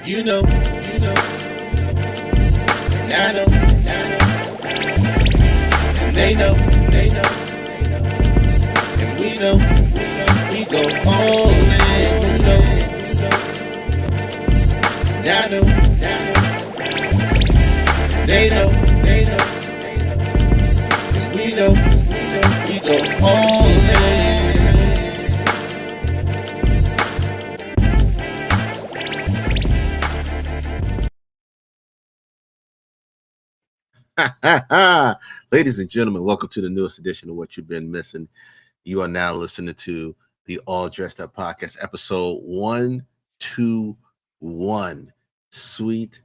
You know, and I know, and they know, and we go all in. And I know, they know, 'cause we go all in. Ladies and gentlemen, welcome to the newest edition of What You've Been Missing. You are now listening to the All Dressed Up Podcast, episode 121. Sweet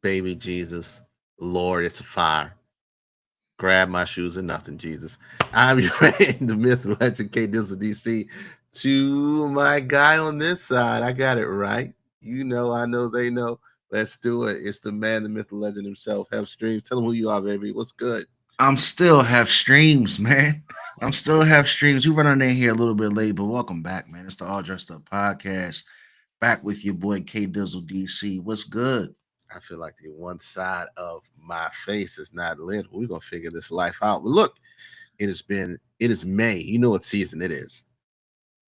baby Jesus, Lord, it's a fire. Grab my shoes and nothing, Jesus. I'm your friend, the myth, legend, K Dizzle DC. To my guy on this side, I got it right. You know, I know, they know. Let's do it. It's the man, the myth, the legend himself. Have streams. Tell him who you are, baby. What's good? I'm still have streams, man. I'm still have streams. You running in here a little bit late, but welcome back, man. It's the All Dressed Up Podcast. Back with your boy K Dizzle DC. What's good? I feel like the one side of my face is not lit. We're gonna figure this life out. But look, it is May. You know what season it is.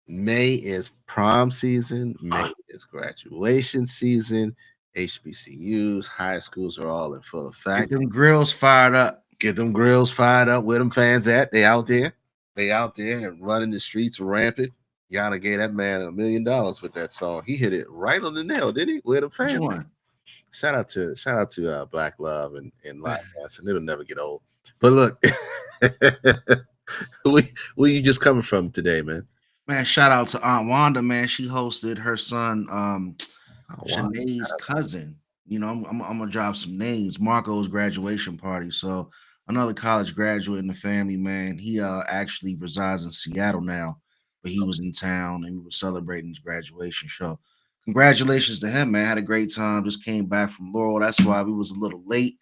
May is prom season, May is graduation season. HBCUs, high schools are all in full Get effect. them grills fired up. Get them grills fired up. Where them fans at? They out there. They out there and running the streets rampant. Yana gave that man $1 million with that song. He hit it right on the nail, didn't he? Where the Which fans? one? Shout out to Black Love and Live Dancing. It'll never get old. But look, where you just coming from today, man? Man, shout out to Aunt Wanda, man. She hosted her son Oh, wow. Shanae's cousin. You know, I'm gonna drop some names. Marco's graduation party. So another college graduate in the family, man. He actually resides in Seattle now, but he was in town and we were celebrating his graduation show. Congratulations to him, man. Had a great time. Just came back from Laurel. That's why we was a little late.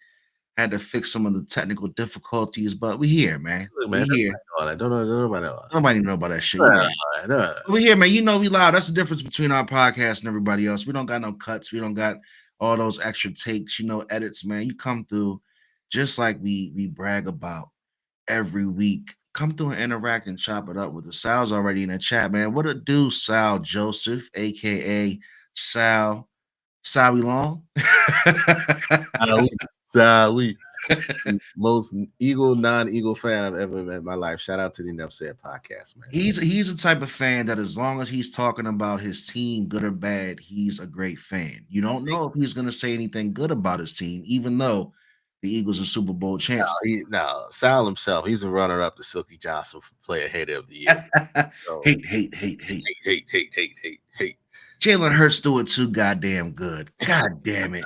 Had to fix some of the technical difficulties, but we here, man. Look, We man, here. don't know nobody know. Nobody know about that shit. You Uh, know we here, man. You know we loud. That's the difference between our podcast and everybody else. We don't got no cuts. We don't got all those extra takes, edits, man. You come through just like we brag about every week. Come through and interact and chop it up with us. Sal's already in the chat, man. What it do, Sal Joseph, aka Sal Sawi Long? we most non-Eagle fan I've ever met in my life. Shout out to the Enough Said podcast, man. He's the type of fan that as long as he's talking about his team, good or bad, he's a great fan. You don't know if he's gonna say anything good about his team, even though the Eagles are Super Bowl champs. Sal himself, he's a runner-up to Silky Johnson for Player Hater of the Year. So, hate. hate. Jalen Hurts do it too goddamn good. God damn it.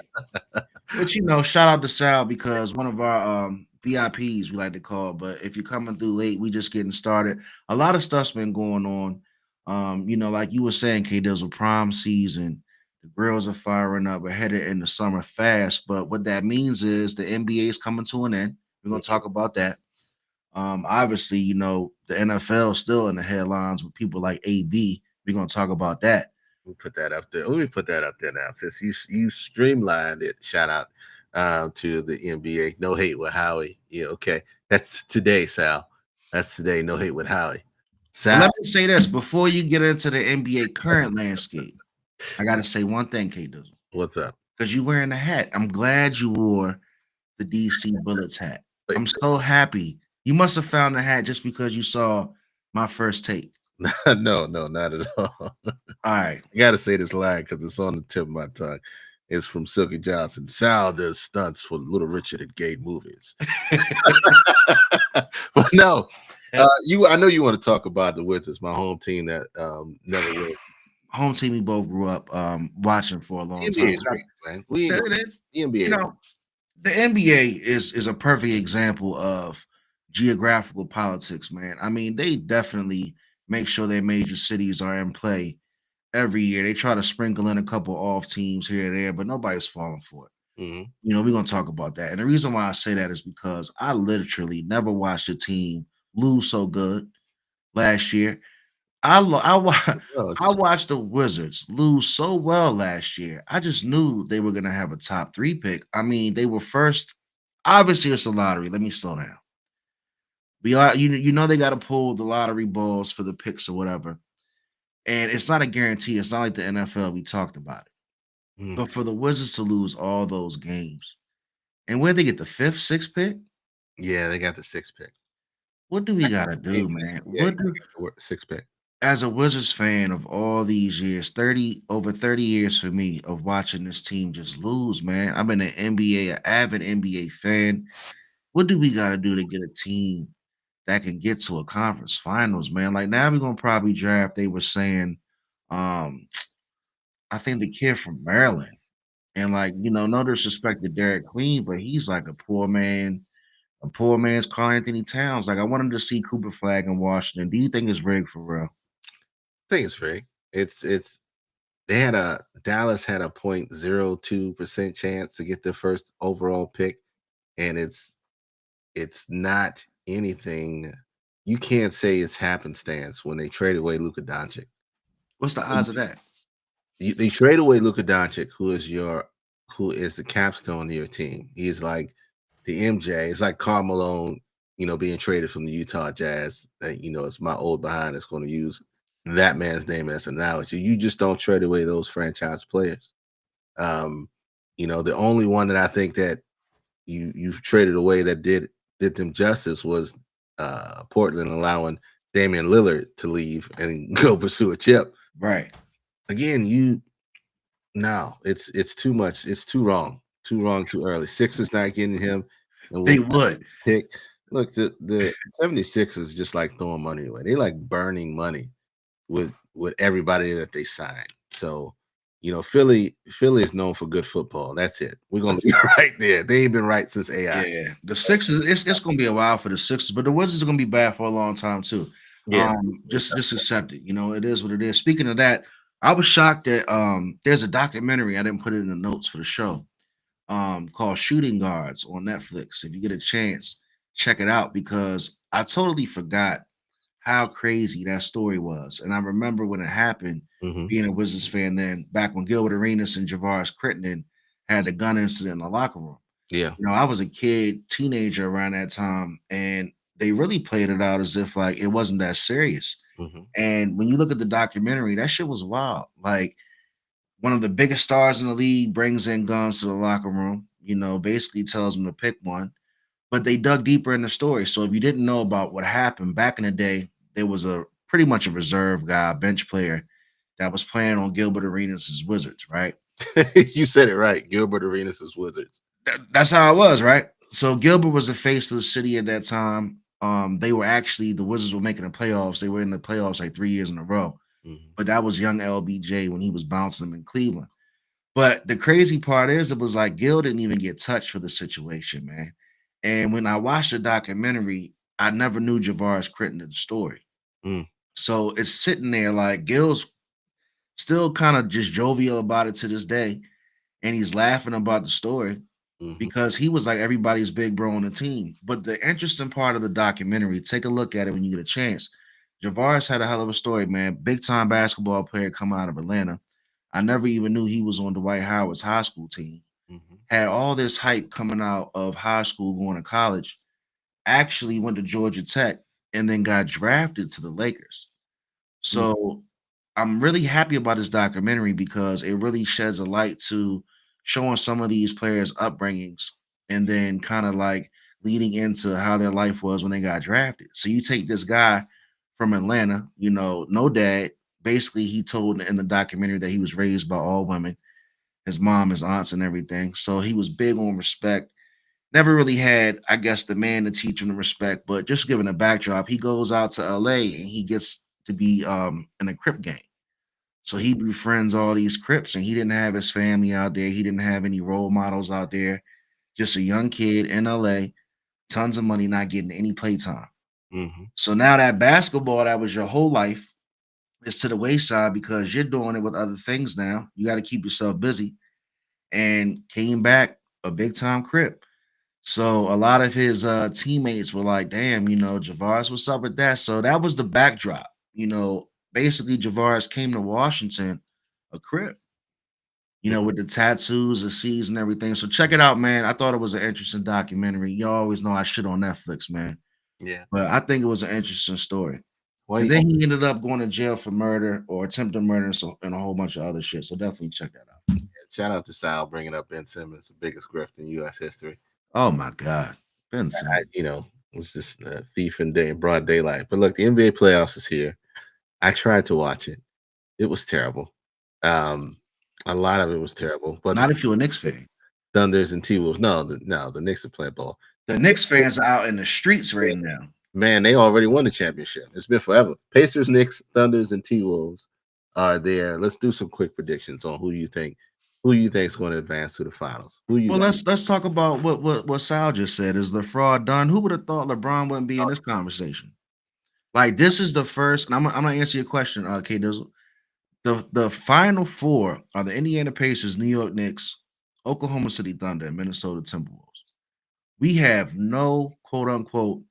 But shout out to Sal because one of our VIPs we like to call. But if you're coming through late, we just getting started. A lot of stuff's been going on. Like you were saying, K Dizzle, prom season, the grills are firing up. We're headed in the summer fast. But what that means is the NBA is coming to an end. We're gonna talk about that. Obviously, the NFL is still in the headlines with people like AB. We're gonna talk about that. Let me put that up there. Let me put that up there now. Since you streamlined it, shout out to the NBA. No hate with Howie. Yeah, okay. That's today, Sal. That's today. No hate with Howie. Sal. Let me say this before you get into the NBA current landscape. I gotta say one thing, K Dizzle. What's up? Because you're wearing a hat. I'm glad you wore the DC Bullets hat. I'm so happy. You must have found the hat just because you saw my first take. No, not at all. All right. I got to say this line because it's on the tip of my tongue. It's from Silky Johnson. Sal does stunts for Little Richard and gay movies. But no, I know you want to talk about the Wizards, my home team that never win. Home team we both grew up watching for a long time. Great, man. The NBA. The NBA is a perfect example of geographical politics, man. I mean, they definitely make sure their major cities are in play every year. They try to sprinkle in a couple off teams here and there, but nobody's falling for it. Mm-hmm. We're going to talk about that. And the reason why I say that is because I literally never watched a team lose so good last year. Well, I it's watched the Wizards lose so well last year. I just knew they were gonna have a top 3 pick. I mean, they were first. Obviously, it's a lottery. Let me slow down. We are you know they got to pull the lottery balls for the picks or whatever, and it's not a guarantee. It's not like the NFL. We talked about it, mm, but for the Wizards to lose all those games, and where they get the fifth, sixth pick, yeah, they got the sixth pick. what do we gotta Game do, man? changer. Yeah, you What gotta do get the sixth pick. as a Wizards fan of all these years, 30 over 30 years for me of watching this team just lose, man. I've been an NBA, an avid NBA fan. What do we gotta do to get a team that can get to a conference finals, man? Like now we're gonna probably draft. They were saying, um, I think the kid from Maryland. And like, no disrespect to Derek Queen, but he's like a poor man's Carl Anthony Towns. Like I wanted to see Cooper Flag in Washington. Do you think it's rigged for real? I think it's fake. It's they had a Dallas had a 0.02% chance to get the first overall pick, and it's not anything. You can't say it's happenstance when they trade away Luka Doncic. What's the odds of that? They trade away Luka Doncic, who is the capstone of your team. He's like the MJ. It's like Karl Malone, being traded from the Utah Jazz. It's my old behind that's going to use that man's name as an analogy. You just don't trade away those franchise players. Um, the only one that I think that you've traded away that did them justice was Portland allowing Damian Lillard to leave and go pursue a chip. Right. Again, no, it's too much. It's too wrong, too early. Sixers not getting him, and They we'll would. pick. Look, the 76ers just like throwing money away. They like burning money with everybody that they sign. So, Philly is known for good football. That's it. We're gonna be right there. They ain't been right since AI. Yeah. The Sixers, it's gonna be a while for the Sixers, but the Wizards are gonna be bad for a long time too. Yeah. Just accept it. It is what it is. Speaking of that, I was shocked that there's a documentary, I didn't put it in the notes for the show, called Shooting Guards on Netflix. If you get a chance, check it out because I totally forgot how crazy that story was. And I remember when it happened, Hmm. being a Wizards fan then, back when Gilbert Arenas and Javaris Crittenden had the gun incident in the locker room. Yeah. I was a kid, teenager around that time, and they really played it out as if like it wasn't that serious. Hmm. And when you look at the documentary, that shit was wild. Like one of the biggest stars in the league brings in guns to the locker room, basically tells them to pick one. But they dug deeper in the story. So if you didn't know about what happened back in the day, there was a pretty much a reserve guy, bench player that was playing on Gilbert Arenas' Wizards, right? You said it right. Gilbert Arenas is Wizards. That's how it was, right? So Gilbert was the face of the city at that time. They were actually the Wizards were making the playoffs. They were in the playoffs like 3 years in a row. Hmm. But that was young LBJ when he was bouncing them in Cleveland. But the crazy part is, it was like Gil didn't even get touched for the situation, man. And when I watched the documentary, I never knew Javaris Crittenden's story. Mm, So it's sitting there like Gil's still kind of just jovial about it to this day, and he's laughing about the story hmm. because he was like everybody's big bro on the team. But the interesting part of the documentary, take a look at it when you get a chance. Javaris had a hell of a story, man. Big time basketball player coming out of Atlanta. I never even knew he was on Dwight Howard's high school team. Hmm. Had all this hype coming out of high school, going to college. Actually went to Georgia Tech and then got drafted to the Lakers. Mm, So I'm really happy about this documentary because it really sheds a light to showing some of these players' upbringings and then kind of like leading into how their life was when they got drafted. So you take this guy from Atlanta, no dad. Basically, he told in the documentary that he was raised by all women, his mom, his aunts, and everything. So he was big on respect. Never really had, I guess, the man to teach him the respect, but just giving a backdrop, he goes out to LA and he gets to be in a Crip gang. So he befriends all these Crips, and he didn't have his family out there. He didn't have any role models out there. Just a young kid in LA, tons of money, not getting any playtime. hmm. So now that basketball that was your whole life is to the wayside because you're doing it with other things now. You got to keep yourself busy. And came back a big time Crip. So a lot of his teammates were like, damn, Javaris, what's up with that? So that was the backdrop, basically Javaris came to Washington a crip, with the tattoos, the C's, and everything. So check it out, man. I thought it was an interesting documentary. You always know I shit on Netflix, man, Yeah. but I think it was an interesting story. Well, And then he ended up going to jail for murder or attempted murder, and a whole bunch of other shit. So definitely check that out. shout out to Sal bringing up Ben Simmons, the biggest grift in U.S. history. Oh my God, Ben Simmons. It's just a thief in broad daylight. But look, the NBA playoffs is here. I tried to watch it. It was terrible. Um, a lot of it was terrible. But Not if you're a Knicks fan. Thunders and T Wolves. No, the Knicks are playing ball. The Knicks fans are out in the streets right now. Man, they already won the championship. It's been forever. Pacers, Knicks, Thunders, and T Wolves are there. Let's do some quick predictions on who you think is going to advance to the finals. Who you Well, got? let's talk about what Sal just said. Is the fraud done? Who would have thought LeBron wouldn't be in this conversation? Like this is the first, and I'm gonna answer your question, K Dizzle. The final four are the Indiana Pacers, New York Knicks, Oklahoma City Thunder, and Minnesota Timberwolves. We have no quote unquote,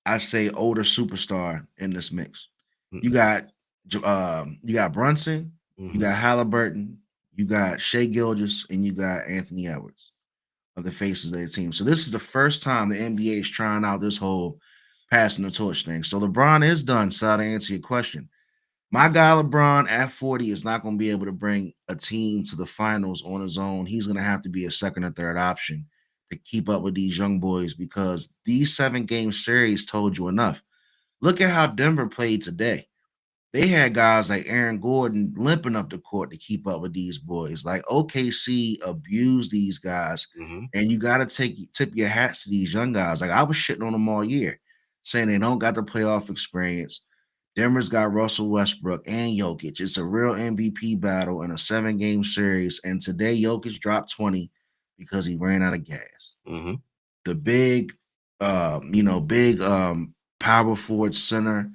I say older superstar in this mix. You got Brunson, you got Halliburton, you got Shea Gilgeous, and you got Anthony Edwards of the faces of their team. So this is the first time the NBA is trying out this whole passing the torch thing. So LeBron is done. So to answer your question, my guy LeBron at 40 is not going to be able to bring a team to the finals on his own. He's going to have to be a second or third option to keep up with these young boys because these 7-game series told you enough. Look at how Denver played today. They had guys like Aaron Gordon limping up the court to keep up with these boys. Like OKC abused these guys, and you got to tip your hats to these young guys. Like I was shitting on them all year, saying they don't got the playoff experience. Denver's got Russell Westbrook and Jokic. It's a real MVP battle in a 7-game series, and today Jokic dropped 20 because he ran out of gas. The big, power forward center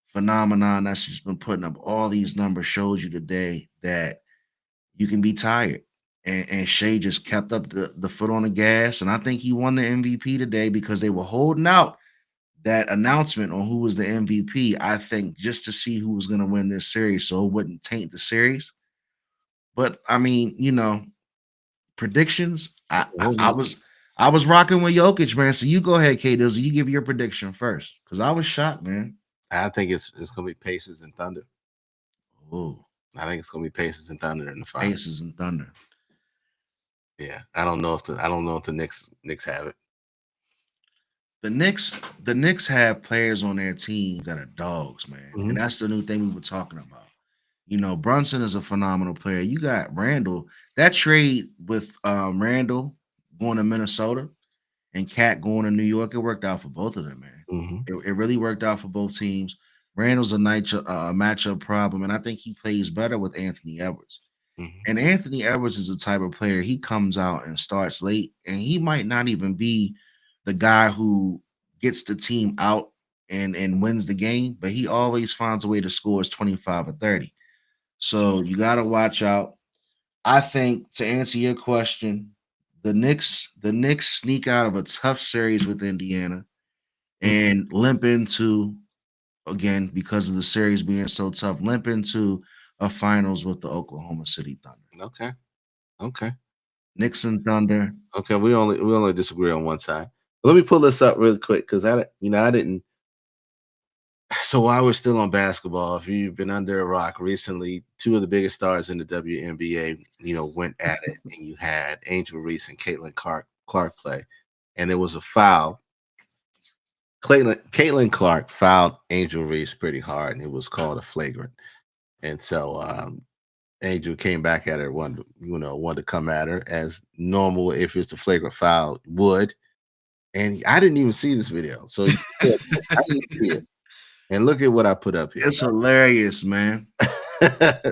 phenomenon that's just been putting up all these numbers shows you today that you can be tired. And Shea just kept up the foot on the gas. And I think he won the MVP today because they were holding out that announcement on who was the MVP, I think, just to see who was going to win this series so it wouldn't taint the series. But I mean, predictions. I was rocking with Jokic, man. So you go ahead, K Dizzle. You give your prediction first. Because I was shocked, man. I think it's gonna be Pacers and Thunder. Oh, I think it's gonna be Pacers and Thunder in the finals. Pacers and Thunder. Yeah, I don't know if the Knicks have it. The Knicks have players on their team that are dogs, man, and that's the new thing we were talking about. Brunson is a phenomenal player. You got Randall. That trade with Randall going to Minnesota and Cat going to New York, it worked out for both of them, man. It really worked out for both teams. Randall's a matchup problem, and I think he plays better with Anthony Edwards. And Anthony Edwards is the type of player, he comes out and starts late, and he might not even be the guy who gets the team out and wins the game, but he always finds a way to score 25 or 30. So you got to watch out. I think to answer your question, the Knicks sneak out of a tough series with Indiana and limp into, again, because of the series being so tough, limp into a finals with the Oklahoma City Thunder. Okay. Knicks and Thunder. Okay, we only disagree on one side. But let me pull this up really quick because I didn't. So while we're still on basketball, if you've been under a rock recently, two of the biggest stars in the WNBA, went at it, and you had Angel Reese and Caitlin Clark play, and there was a foul. Caitlin Clark fouled Angel Reese pretty hard, and it was called a flagrant. And so Angel came back at her, wanted to come at her as normal if it's a flagrant foul would. And I didn't even see this video, so I didn't see it. And look at what I put up here. It's hilarious, man.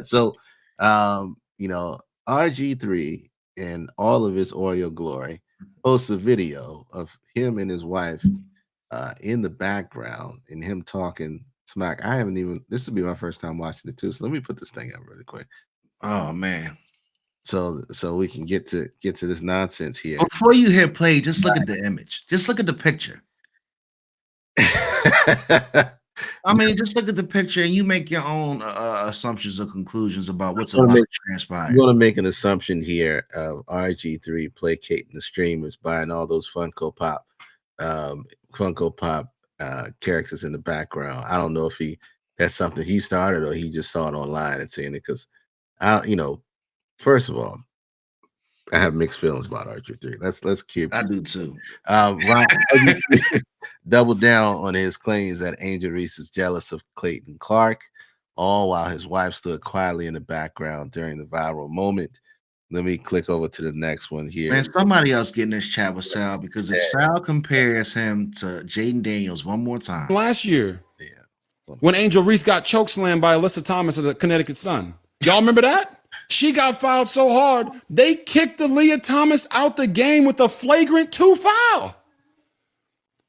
So, RG3 in all of his Oreo glory posts a video of him and his wife in the background and him talking smack. This will be my first time watching it too. So let me put this thing up really quick. Oh man. So we can get to this nonsense here. Before you hit play, just look at the image. Just look at the picture. I mean, just look at the picture and you make your own assumptions or conclusions about what's I'm gonna about make to transpire. I'm gonna make an assumption here of RG3 placating the streamers, buying all those um, Funko Pop characters in the background. I don't know if he that's something he started or he just saw it online and saying it because first of all, I have mixed feelings about RG3. Let's keep I do too. Ron doubled down on his claims that Angel Reese is jealous of Clayton Clark, all while his wife stood quietly in the background during the viral moment. Let me click over to the next one here. Man, somebody else get in this chat with Sal because if Sal compares him to Jaden Daniels one more time, last year Yeah. when Angel Reese got chokeslammed by Alyssa Thomas of the Connecticut Sun. Y'all remember that? She got fouled so hard, they kicked Aaliyah Thomas out the game with a flagrant 2 foul.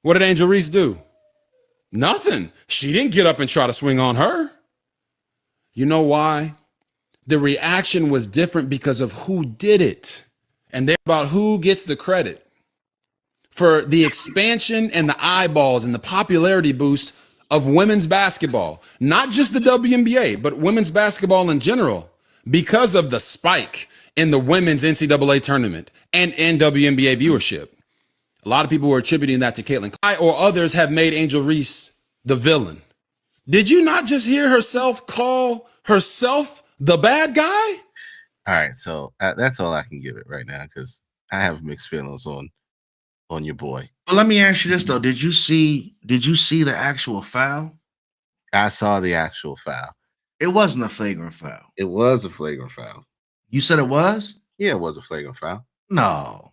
What did Angel Reese do? Nothing. She didn't get up and try to swing on her. You know why? The reaction was different because of who did it. And they're about who gets the credit for the expansion and the eyeballs and the popularity boost of women's basketball, not just the WNBA, but women's basketball in general, because of the spike in the women's NCAA tournament and in WNBA viewership. A lot of people were attributing that to Caitlin. I or others have made Angel Reese the villain. Did you not just hear herself call herself the bad guy? All right, so that's all I can give it right now because I have mixed feelings on your boy. but let me ask you this though: Did you see the actual foul? I saw the actual foul. It wasn't a flagrant foul. It was a flagrant foul. You said it was? Yeah, it was a flagrant foul. No.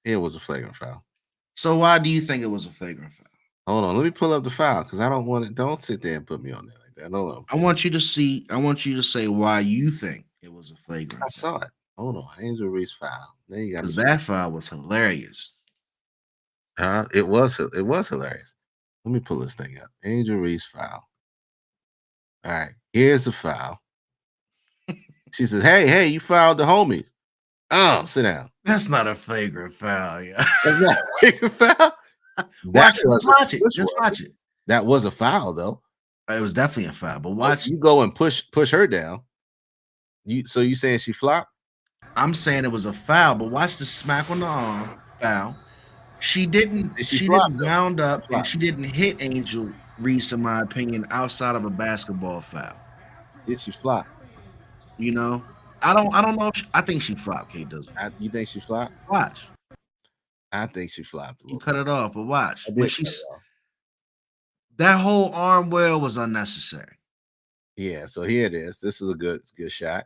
It was a flagrant foul. So why do you think it was a flagrant foul? Hold on, let me pull up the foul because I don't want it. Don't sit there and put me on there like that. No. I want you to say why you think it was a flagrant I saw it. Hold on, Angel Reese foul. Then you got because that foul was hilarious. It was hilarious. Let me pull this thing up. Angel Reese foul. All right, here's the foul. She says, "Hey, you fouled the homies." Oh, sit down. That's not a flagrant foul, yeah. That's not a flagrant foul. Watch it. Just watch it. That was a foul, though. It was definitely a foul, but watch. You go and push her down. You saying she flopped? I'm saying it was a foul, but watch the smack on the arm foul. She didn't. She flopped, didn't round up, and she didn't hit Angel Reese, in my opinion, outside of a basketball foul. Did she flop? You know, I don't know. I think she flopped. Kate doesn't. You think she flopped? Watch. I think she flopped. You cut it off, but watch. When that whole arm wheel was unnecessary. Yeah. So here it is. This is a good shot.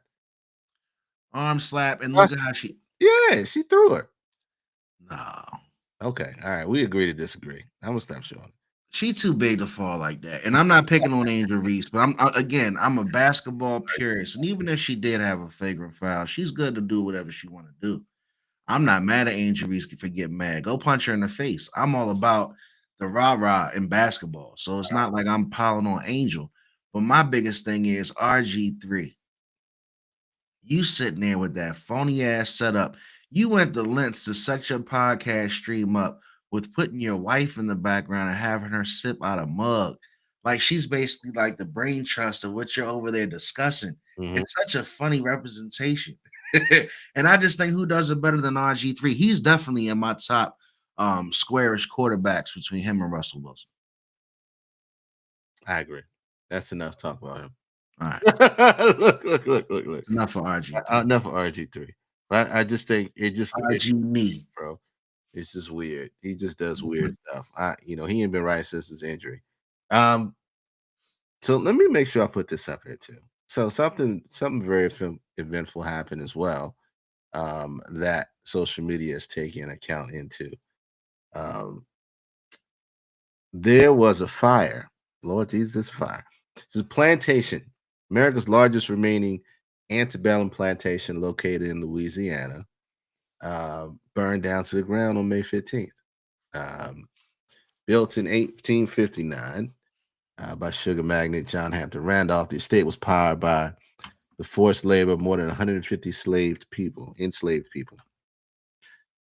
Arm slap, and look at how she. Yeah, she threw her. No. Okay. All right. We agree to disagree. I'm gonna stop showing. She too big to fall like that. And I'm not picking on Angel Reese, but I'm a basketball purist. And even if she did have a flagrant foul, she's good to do whatever she want to do. I'm not mad at Angel Reese for getting mad. Go punch her in the face. I'm all about the rah-rah in basketball. So it's not like I'm piling on Angel. But my biggest thing is RG3. You sitting there with that phony ass setup. You went the lengths to set your podcast stream up with putting your wife in the background and having her sip out a mug. Like she's basically like the brain trust of what you're over there discussing. Mm-hmm. It's such a funny representation. And I just think who does it better than RG3? He's definitely in my top squarish quarterbacks between him and Russell Wilson. I agree. That's enough talk about him. All right. look. Enough for RG3. Enough for RG3. I just think it just RG bro. It's just weird. He just does weird stuff. He ain't been right since his injury. So let me make sure I put this up here too. So something very eventful happened as well. That social media is taking account into. There was a fire. Lord Jesus, fire. This is plantation, America's largest remaining antebellum plantation located in Louisiana, burned down to the ground on May 15th. Built in 1859 by sugar magnate John Hampton Randolph, the estate was powered by the forced labor of more than 150 enslaved people.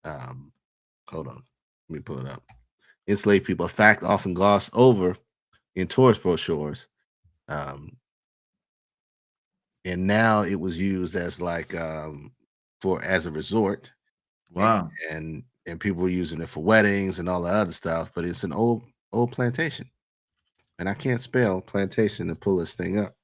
Hold on, let me pull it up. Enslaved people, a fact often glossed over in tourist brochures. Um, and now it was used as like for as a resort, and Wow. and people were using it for weddings and all the other stuff. But it's an old plantation, and I can't spell plantation to pull this thing up.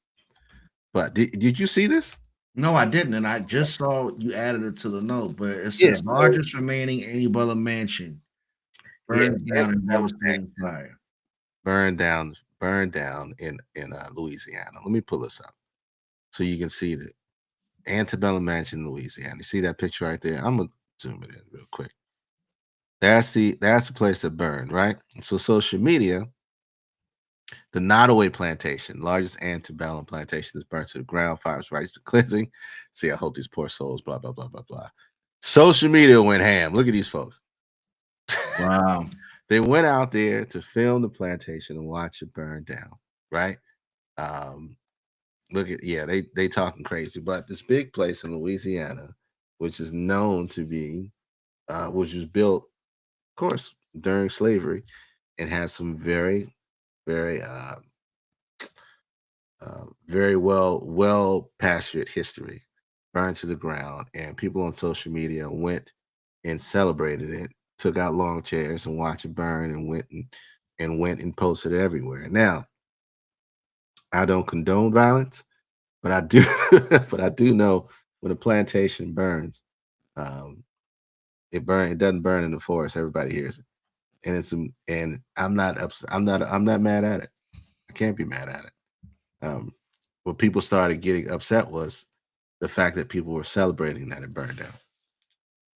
But did you see this? No, I didn't, and I just saw you added it to the note, but it Yeah. says So largest remaining antebellum mansion yeah, burns down in devastating fire. burned down in Louisiana. Let me pull this up so you can see the antebellum mansion, Louisiana. You see that picture right there? I'm gonna zoom it in real quick. That's the place that burned, right? So social media, the Nottoway plantation, largest antebellum plantation, is burnt to the ground. Fires righteous to cleansing. See, I hope these poor souls. Blah blah blah blah blah. Social media went ham. Look at these folks. Wow. They went out there to film the plantation and watch it burn down. Right? Um, Look at they talking crazy, but this big place in Louisiana, which is known to be, which was built, of course, during slavery, and has some very, very well pastured history, burned to the ground, and people on social media went and celebrated it, took out long chairs and watched it burn, and went and posted it everywhere. Now, I don't condone violence. But I do, but I do know when a plantation burns, um, it doesn't burn in the forest. Everybody hears it, and and I'm not upset. I'm not mad at it. I can't be mad at it. Um, what people started getting upset was the fact that people were celebrating that it burned down.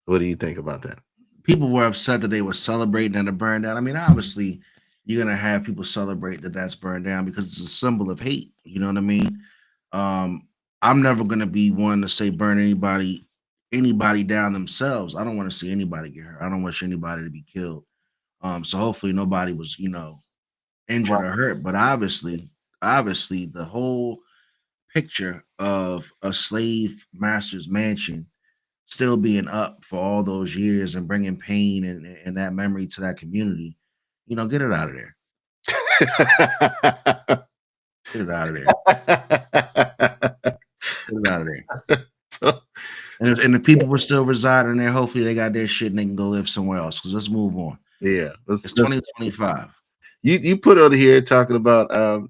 What do you think about that? People were upset that they were celebrating and it burned down. I mean, obviously, you're gonna have people celebrate that that's burned down because it's a symbol of hate. You know what I mean? Um, I'm never gonna be one to say burn anybody down themselves. I don't want to see anybody get hurt. I don't wish anybody to be killed. So hopefully nobody was, injured or hurt. But obviously, the whole picture of a slave master's mansion still being up for all those years and bringing pain and that memory to that community, get it out of there. Get it out of there. Get it out of there. And if people were still residing there, hopefully they got their shit and they can go live somewhere else. Because let's move on. Yeah, It's 2025. you put on here talking about all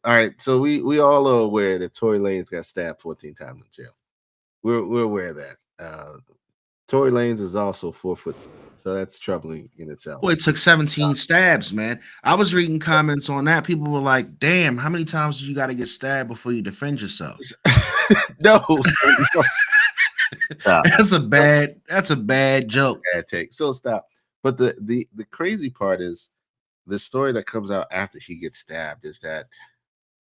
right. So we all are aware that Tory Lanez got stabbed 14 times in jail. We're aware of that. Tory Lanez is also 4 foot, so that's troubling in itself. Boy, it took 17 stabs, man. I was reading comments on that. People were like, damn, how many times do you got to get stabbed before you defend yourself? No, stop. That's a bad joke. Bad take. So stop. But the crazy part is the story that comes out after he gets stabbed is that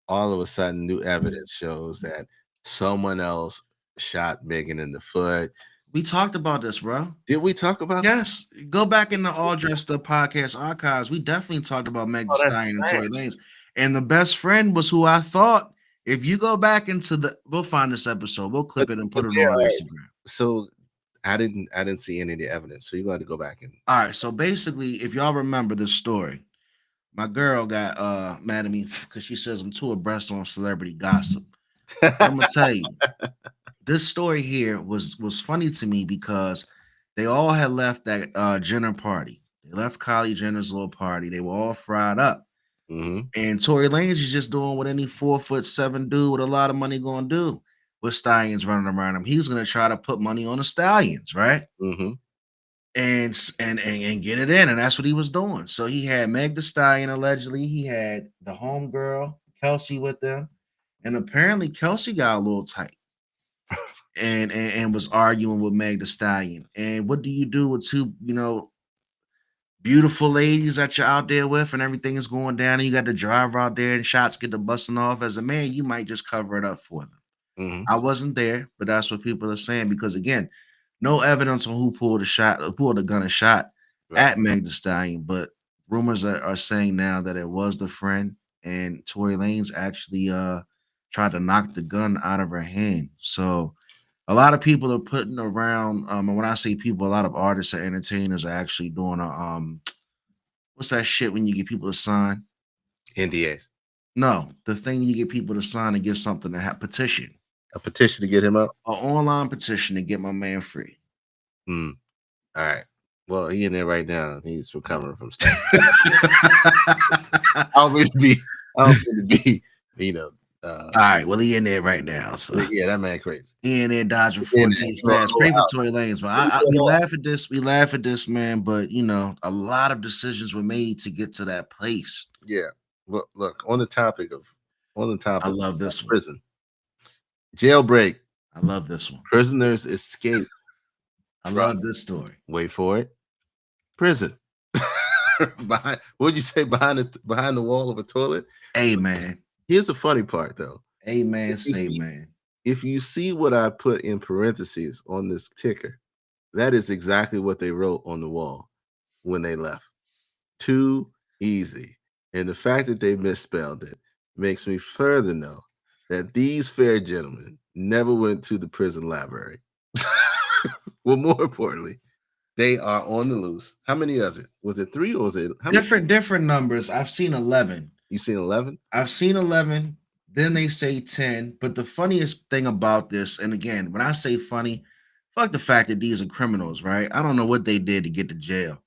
all of a sudden new evidence shows that someone else shot Megan in the foot. We talked about this, bro. Did we talk about Yes. Go back in the All Dressed Up podcast archives. We definitely talked about Meg Thee Oh, that's Stallion and right. Tory Lanez. And the best friend was who I thought, if you go back into we'll find this episode, we'll clip it and put it on our Instagram. So I didn't see any of the evidence. So you're going to go back and All right. So basically, if y'all remember this story, my girl got mad at me because she says I'm too abreast on celebrity gossip. I'm gonna tell you, this story here was funny to me because they all had left that Jenner party. They left Kylie Jenner's little party. They were all fried up. Mhm. And Tory Lanez is just doing what any 4'7" dude with a lot of money gonna do with stallions running around him. He's gonna try to put money on the stallions, right? Mhm. And get it in, and that's what he was doing. So he had Meg the Stallion allegedly. He had the homegirl Kelsey with them, and apparently Kelsey got a little tight and was arguing with Meg the Stallion. And what do you do with two, beautiful ladies that you're out there with, and everything is going down, and you got the driver out there, and shots get to busting off? As a man, you might just cover it up for them. Mhm. I wasn't there, but that's what people are saying because again, no evidence on who pulled who pulled the gun and shot Right. at Meg Thee Stallion, but rumors are saying now that it was the friend, and Tory Lanez actually tried to knock the gun out of her hand. So a lot of people are putting around, and when I say people, a lot of artists and entertainers are actually doing a what's that shit when you get people to sign? NDAs. No, the thing you get people to sign to get something to have petition, A petition to get him out. an online petition to get my man free. Hmm. All right. Well, he in there right now. He's recovering from stuff. I don't mean to be. I don't mean to be. You know. All right, well, he in there right now. So Yeah, that man crazy. he in there dodging Yeah, 14 stats. Pray for Tory Lanez, but we laugh at this. We laugh at this, man. But you know, a lot of decisions were made to get to that place. Yeah. Well, look on the topic of I love this one. prison jailbreak. I love this one. Prisoners escape. I love this story. Wait for it. Prison. Behind, what'd you say? Behind the wall of a toilet. Hey, man. Here's the funny part, though. Amen. Say, man. If you see what I put in parentheses on this ticker, that is exactly what they wrote on the wall when they left. Too easy. And the fact that they misspelled it makes me further know that these fair gentlemen never went to the prison library. Well, more importantly, they are on the loose. How many is it? Was it 3 or was it how different numbers? I've seen 11. You seen 11? I've seen 11. Then they say 10. But the funniest thing about this, and again, when I say funny, fuck the fact that these are criminals, right? I don't know what they did to get to jail,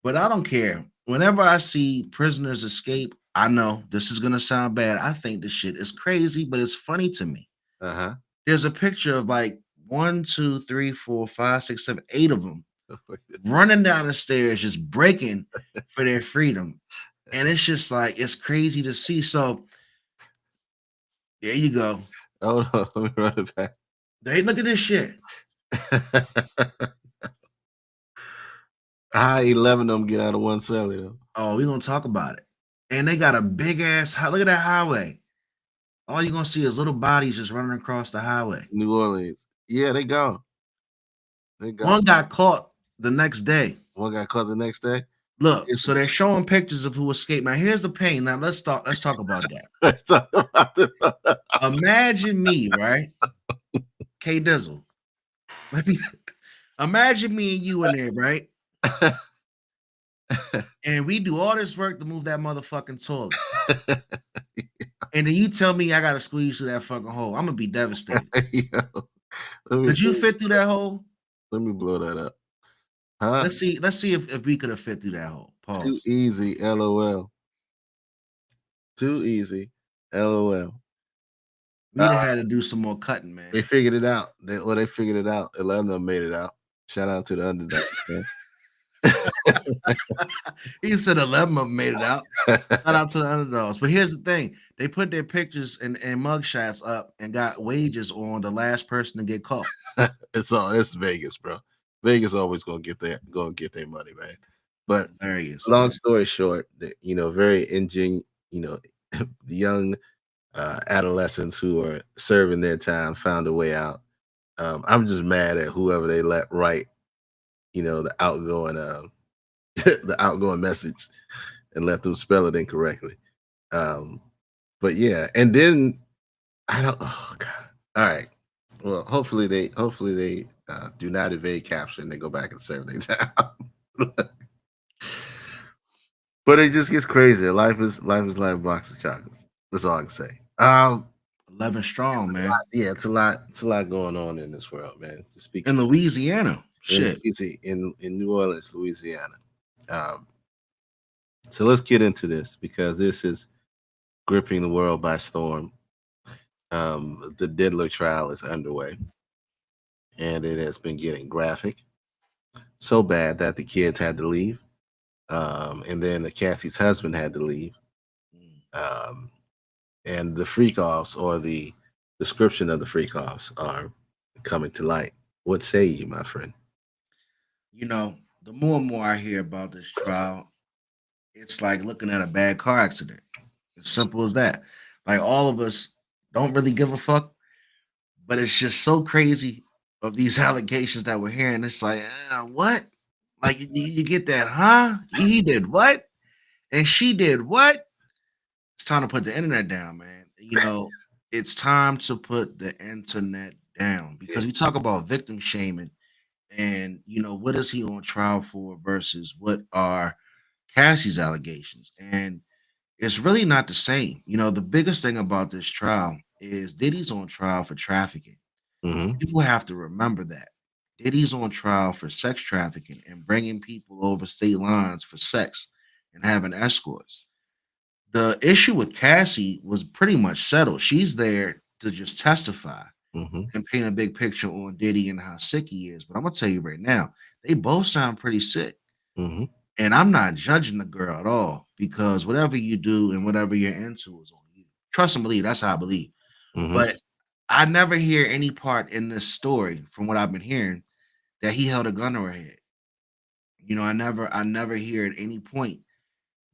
but I don't care. Whenever I see prisoners escape, I know this is gonna sound bad. I think this shit is crazy, but it's funny to me. Uh-huh. There's a picture of like 1, 2, 3, 4, 5, 6, 7, 8 of them running down the stairs, just breaking for their freedom. And it's just like, it's crazy to see. So there you go. Oh, no, let me run it back. Hey, look at this shit. How 11 of them get out of one cell, you know? Oh, we're going to talk about it. And they got a big ass, look at that highway. All you're going to see is little bodies just running across the highway. New Orleans. Yeah, they gone. One got caught the next day. One got caught the next day? Look, so they're showing pictures of who escaped. Now, here's the pain. Now, let's talk about that. Let's talk about it. Imagine me, right? K Dizzle. Imagine me and you in there, right? And we do all this work to move that motherfucking toilet. And then you tell me I gotta squeeze through that fucking hole. I'm gonna be devastated. Did you fit through that hole? Let me blow that up. Huh? Let's see if we could have fit through that hole. Pause. Too easy, LOL. Too easy, LOL. We'd have had to do some more cutting, man. They figured it out. They figured it out. 11 of them made it out. Shout out to the underdog. He said 11 of them made it out. Shout out to the underdogs. But here's the thing: they put their pictures and mugshots up and got wages on the last person to get caught. It's Vegas, bro. Vegas always gonna get their money, man. But long story short, very the young adolescents who are serving their time found a way out. I'm just mad at whoever they let write, the outgoing the outgoing message and let them spell it incorrectly. But yeah, and then oh God. All right. Well, hopefully they do not evade capture and they go back and serve their time. But it just gets crazy. Life is like a box of chocolates. That's all I can say. 11 strong, man. Yeah, it's a lot going on in this world, man. To speak in Louisiana. Shit. In New Orleans, Louisiana. So let's get into this because this is gripping the world by storm. The Diddler trial is underway, and it has been getting graphic. So bad that the kids had to leave, and then the Cassie's husband had to leave. And the freak-offs or the description of the freak-offs are coming to light. What say you, my friend? The more and more I hear about this trial, it's like looking at a bad car accident. As simple as that. Like all of us don't really give a fuck, but it's just so crazy of these allegations that we're hearing. It's like, what? Like you get that, huh? He did what? And she did what? It's time to put the internet down, man. It's time to put the internet down because we talk about victim shaming and, what is he on trial for versus what are Cassie's allegations. And it's really not the same. The biggest thing about this trial is Diddy's on trial for trafficking. Mm-hmm. People have to remember that. Diddy's on trial for sex trafficking and bringing people over state lines for sex and having escorts. The issue with Cassie was pretty much settled. She's there to just testify Mm-hmm. and paint a big picture on Diddy and how sick he is. But I'm gonna tell you right now, they both sound pretty sick. Mm-hmm. And I'm not judging the girl at all because whatever you do and whatever you're into is on you. Trust and believe. That's how I believe. Mm-hmm. But I never hear any part in this story, from what I've been hearing, that he held a gun to her head. I never hear at any point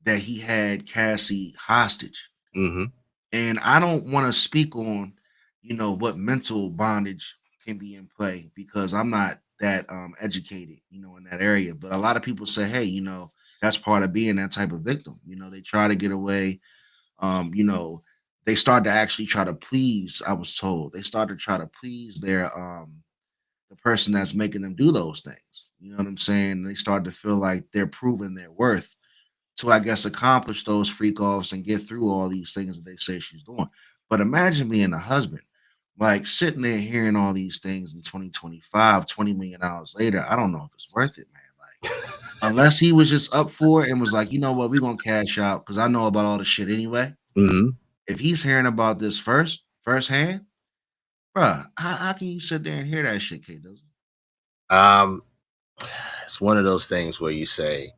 that he had Cassie hostage. Mm-hmm. And I don't want to speak on, what mental bondage can be in play because I'm not that educated, in that area. But a lot of people say, hey, that's part of being that type of victim. They try to get away. Um, you know, they start to actually try to please. I was told they start to try to please the person that's making them do those things. You know what I'm saying? They start to feel like they're proving their worth to, I guess, accomplish those freak offs and get through all these things that they say she's doing. But imagine being a husband, like sitting there hearing all these things in 2025, $20 million later. I don't know if it's worth it, man. Like, unless he was just up for it and was like, you know what, we're gonna cash out because I know about all the shit anyway. Mm-hmm. If he's hearing about this firsthand, bruh, how can you sit there and hear that shit, K does? Um, it's one of those things where you say,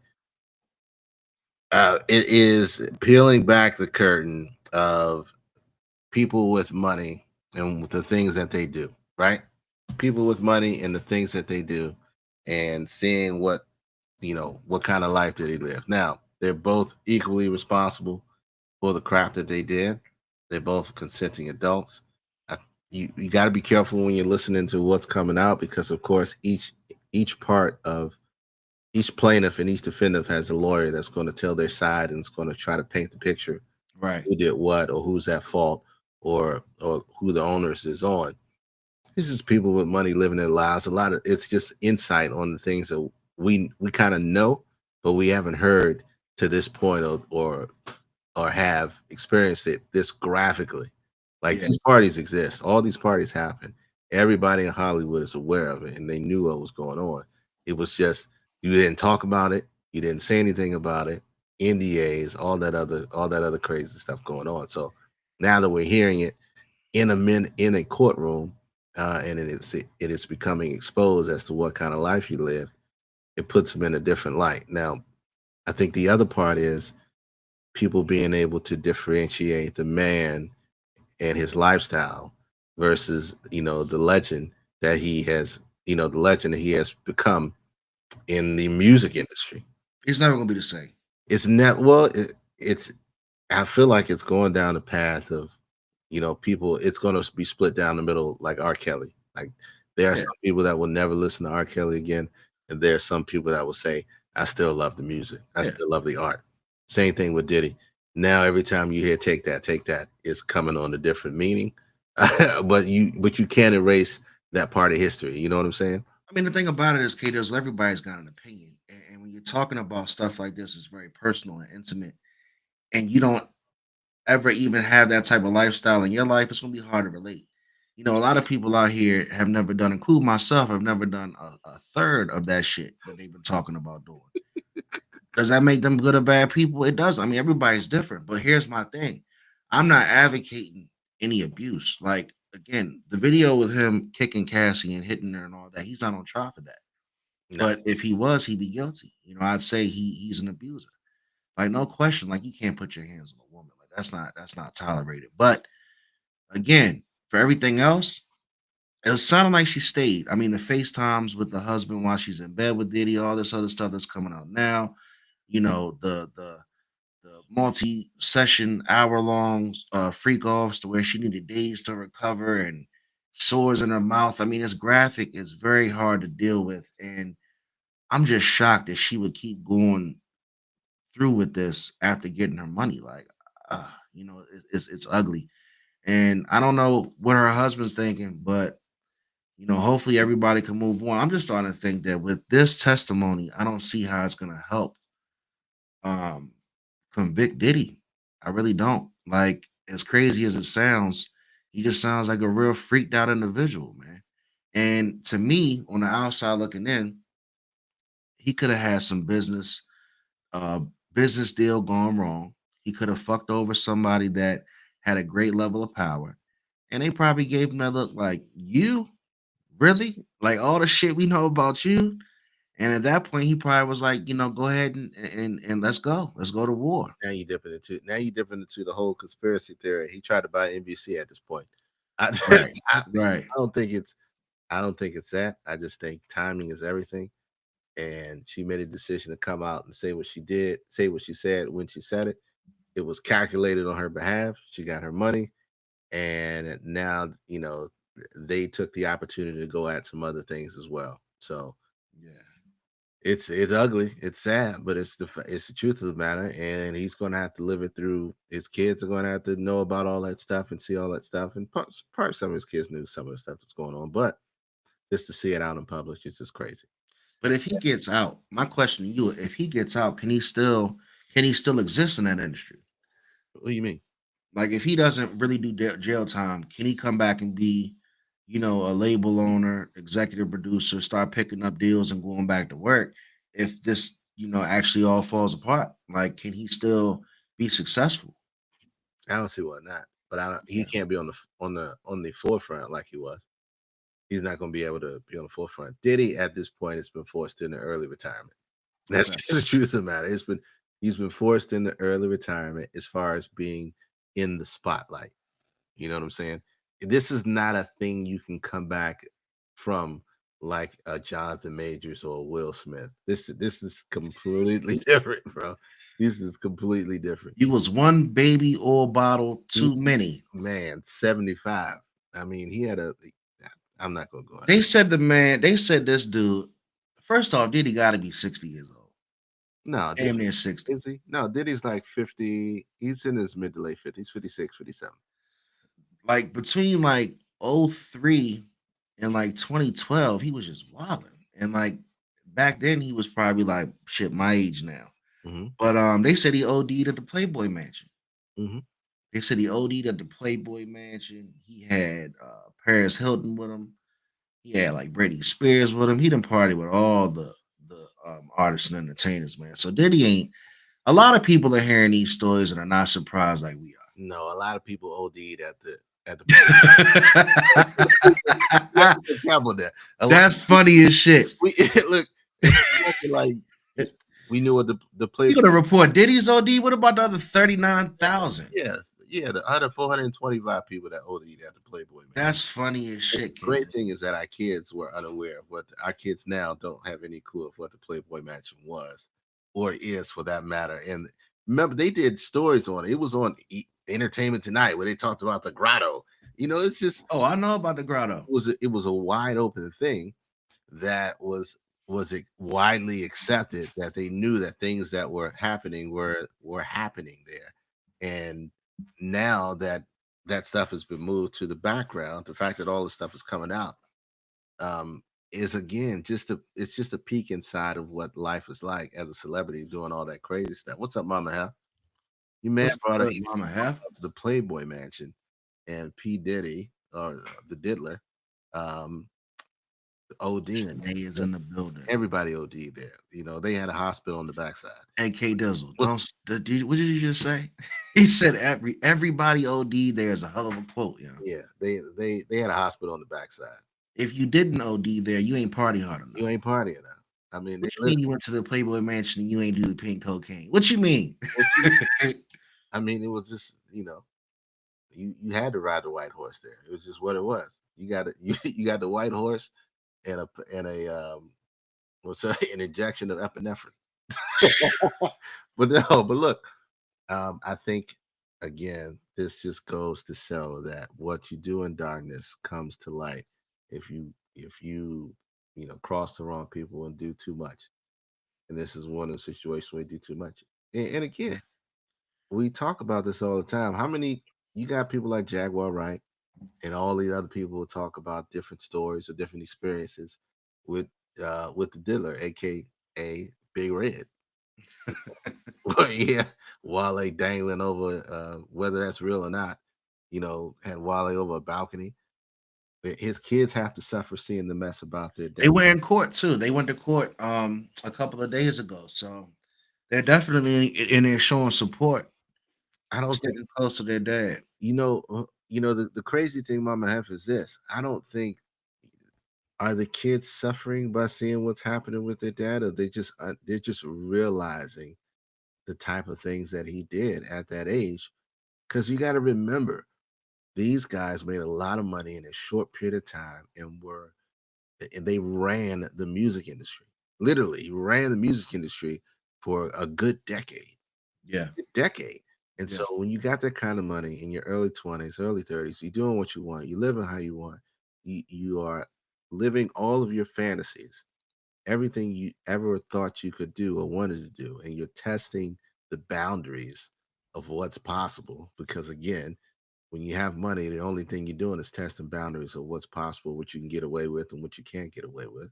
it is peeling back the curtain of people with money and with the things that they do, right? People with money and the things that they do, and seeing what kind of life did he live. Now, they're both equally responsible for the crap that they did. They're both consenting adults. I, you got to be careful when you're listening to what's coming out because, of course, each part of each plaintiff and each defendant has a lawyer that's going to tell their side and is going to try to paint the picture Right. who did what or who's at fault or who the onus is on. It's just people with money living their lives. A lot of it's just insight on the things that we kind of know, but we haven't heard to this point or have experienced it this graphically. Like Yeah. these parties exist. All these parties happen. Everybody in Hollywood is aware of it and they knew what was going on. It was just you didn't talk about it, you didn't say anything about it, NDAs, all that other crazy stuff going on. So now that we're hearing it in a courtroom, and it is becoming exposed as to what kind of life he lived, it puts him in a different light. Now, I think the other part is people being able to differentiate the man and his lifestyle versus the legend that he has the legend that he has become in the music industry. It's never gonna be the same. It's not well. It's I feel like it's going down the path of people. It's going to be split down the middle, like R. Kelly. Like there are Yeah. some people that will never listen to R. Kelly again, and there are some people that will say, "I still love the music. I Yeah. still love the art." Same thing with Diddy. Now every time you hear take that," it's coming on a different meaning, but you can't erase that part of history. You know what I'm saying? I mean, the thing about it is, Kato, is everybody's got an opinion, and when you're talking about stuff like this, it's very personal and intimate, and you don't ever even have that type of lifestyle in your life. It's gonna be hard to relate. A lot of people out here have never done, include myself, have never done a third of that shit that they've been talking about doing. Does that make them good or bad people? It does. I mean, everybody's different. But here's my thing: I'm not advocating any abuse. Like again, the video with him kicking Cassie and hitting her and all that, he's not on trial for that. No. But if he was, he'd be guilty. I'd say he's an abuser. Like no question. Like you can't put your hands on a woman. Like that's not tolerated. But again, for everything else, it sounded like she stayed. I mean, the FaceTimes with the husband while she's in bed with Diddy, all this other stuff that's coming out now. The multi-session hour-long freak offs to where she needed days to recover and sores in her mouth. I mean, it's graphic. It's very hard to deal with, and I'm just shocked that she would keep going through with this after getting her money. Like, it's ugly, and I don't know what her husband's thinking, but hopefully everybody can move on. I'm just starting to think that with this testimony, I don't see how it's going to help um, convict Diddy. I really don't. Like, as crazy as it sounds, he just sounds like a real freaked out individual, man. And to me, on the outside looking in, he could have had some uh, business deal gone wrong. He could have fucked over somebody that had a great level of power, and they probably gave him that look like, you really, like all the shit we know about you. And at that point, he probably was like, go ahead and let's go to war. Now you dipping into the whole conspiracy theory. He tried to buy NBC at this point. I, Right, I, right. I don't think it's that. I just think timing is everything. And she made a decision to come out and say what she did, say what she said when she said it. It was calculated on her behalf. She got her money, and now they took the opportunity to go at some other things as well. So Yeah. it's ugly, it's sad, but it's the truth of the matter, and he's going to have to live it through. His kids are going to have to know about all that stuff and see all that stuff, and probably some of his kids knew some of the stuff that's going on, but just to see it out in public, it's just crazy. But if he gets out, my question to you: if he gets out, can he still exist in that industry? What do you mean? Like, if he doesn't really do jail time, can he come back and be, a label owner, executive producer, start picking up deals and going back to work? If this, actually all falls apart, like, can he still be successful? I don't see why not, but I don't. He Yeah. can't be on the forefront like he was. He's not going to be able to be on the forefront. Diddy at this point has been forced into early retirement. That's Okay. just the truth of the matter. He's been forced into early retirement as far as being in the spotlight. You know what I'm saying? This is not a thing you can come back from like a Jonathan Majors or a Will Smith. This is completely different, bro. This is completely different. He was one baby oil bottle He, too many. man, 75. I mean, he had a. I'm not gonna go into. They said this dude, first off, Diddy got to be 60 years old, No, damn near 60. is he? No, Diddy's like 50. He's in his mid to late 50s, 56, 57. Like, between like '03 and like 2012, he was just wilding. And like, back then, he was probably like shit my age now. Mm-hmm. But they said he OD'd at the Playboy Mansion. Mm-hmm. They said he OD'd at the Playboy Mansion. He had Paris Hilton with him. He had like Britney Spears with him. He done party with all the artists and entertainers, man. So Diddy ain't. A lot of people are hearing these stories and are not surprised like we No, a lot of people OD'd at the. You have are. to be careful there. A lot, That's funny as shit. we look. It's like we knew what the You Playboy. gonna report Diddy's OD? What about the other 39,000? Yeah, yeah, the other 425 people that OD'd at the Playboy, man. That's funny as The shit, great King. thing is that our kids were unaware of our kids now don't have any clue of what the Playboy Mansion was or is for that matter. And remember, they did stories on it. It was on Entertainment Tonight where they talked about the grotto. It's just Oh, I know about the grotto. it was a wide open thing that was widely accepted that they knew that things that were happening were happening there, and now that that stuff has been moved to the background, the fact that all this stuff is coming out um is again it's just a peek inside of what life is like as a celebrity doing all that crazy stuff. What's up, Mama Hell? You man What's brought up good, Mama F? the Playboy Mansion and P Diddy or the Diddler um ODing. Janae is in the building. Everybody OD there. They had a hospital on the backside. AK Dizzle. What's What did you just say? He said everybody OD there is a hell of a quote, yeah. Yeah, they had a hospital on the backside. If you didn't OD there, you ain't party hard enough. You ain't partying now. I mean, What you mean you went to the Playboy Mansion and you ain't do the pink cocaine? What you mean? I mean, it was just you had to ride the white horse there. It was just what it was. You got it. You got the white horse and a what's that? An injection of epinephrine. But no, but look, I think again, this just goes to show that what you do in darkness comes to light if you cross the wrong people and do too much. And this is one of the situations where you do too much. And again, we talk about this all the time. How many you got people like Jaguar Wright and all these other people who talk about different stories or different experiences with the dealer, aka Big Red. Yeah, Wale dangling over, whether that's real or not. Had Wale over a balcony. His kids have to suffer seeing the mess about their They dad. were in court too. They went to court a couple of days ago. So they're definitely in there showing support, I don't think sticking close to their dad. the crazy thing, Mama Hef, is this. I don't think are the kids suffering by seeing what's happening with their dad, or they're just realizing the type of things that he did at that age. Because you got to remember, these guys made a lot of money in a short period of time and they ran the music industry. Literally ran the music industry for a good decade. Yeah, Decade. And yeah. so when you got that kind of money in your early 20s, early 30s, you're doing what you want, you're living how you want, you are living all of your fantasies, everything you ever thought you could do or wanted to do, and you're testing the boundaries of what's possible. Because again, when you have money, the only thing you're doing is testing boundaries of what's possible, what you can get away with and what you can't get away with.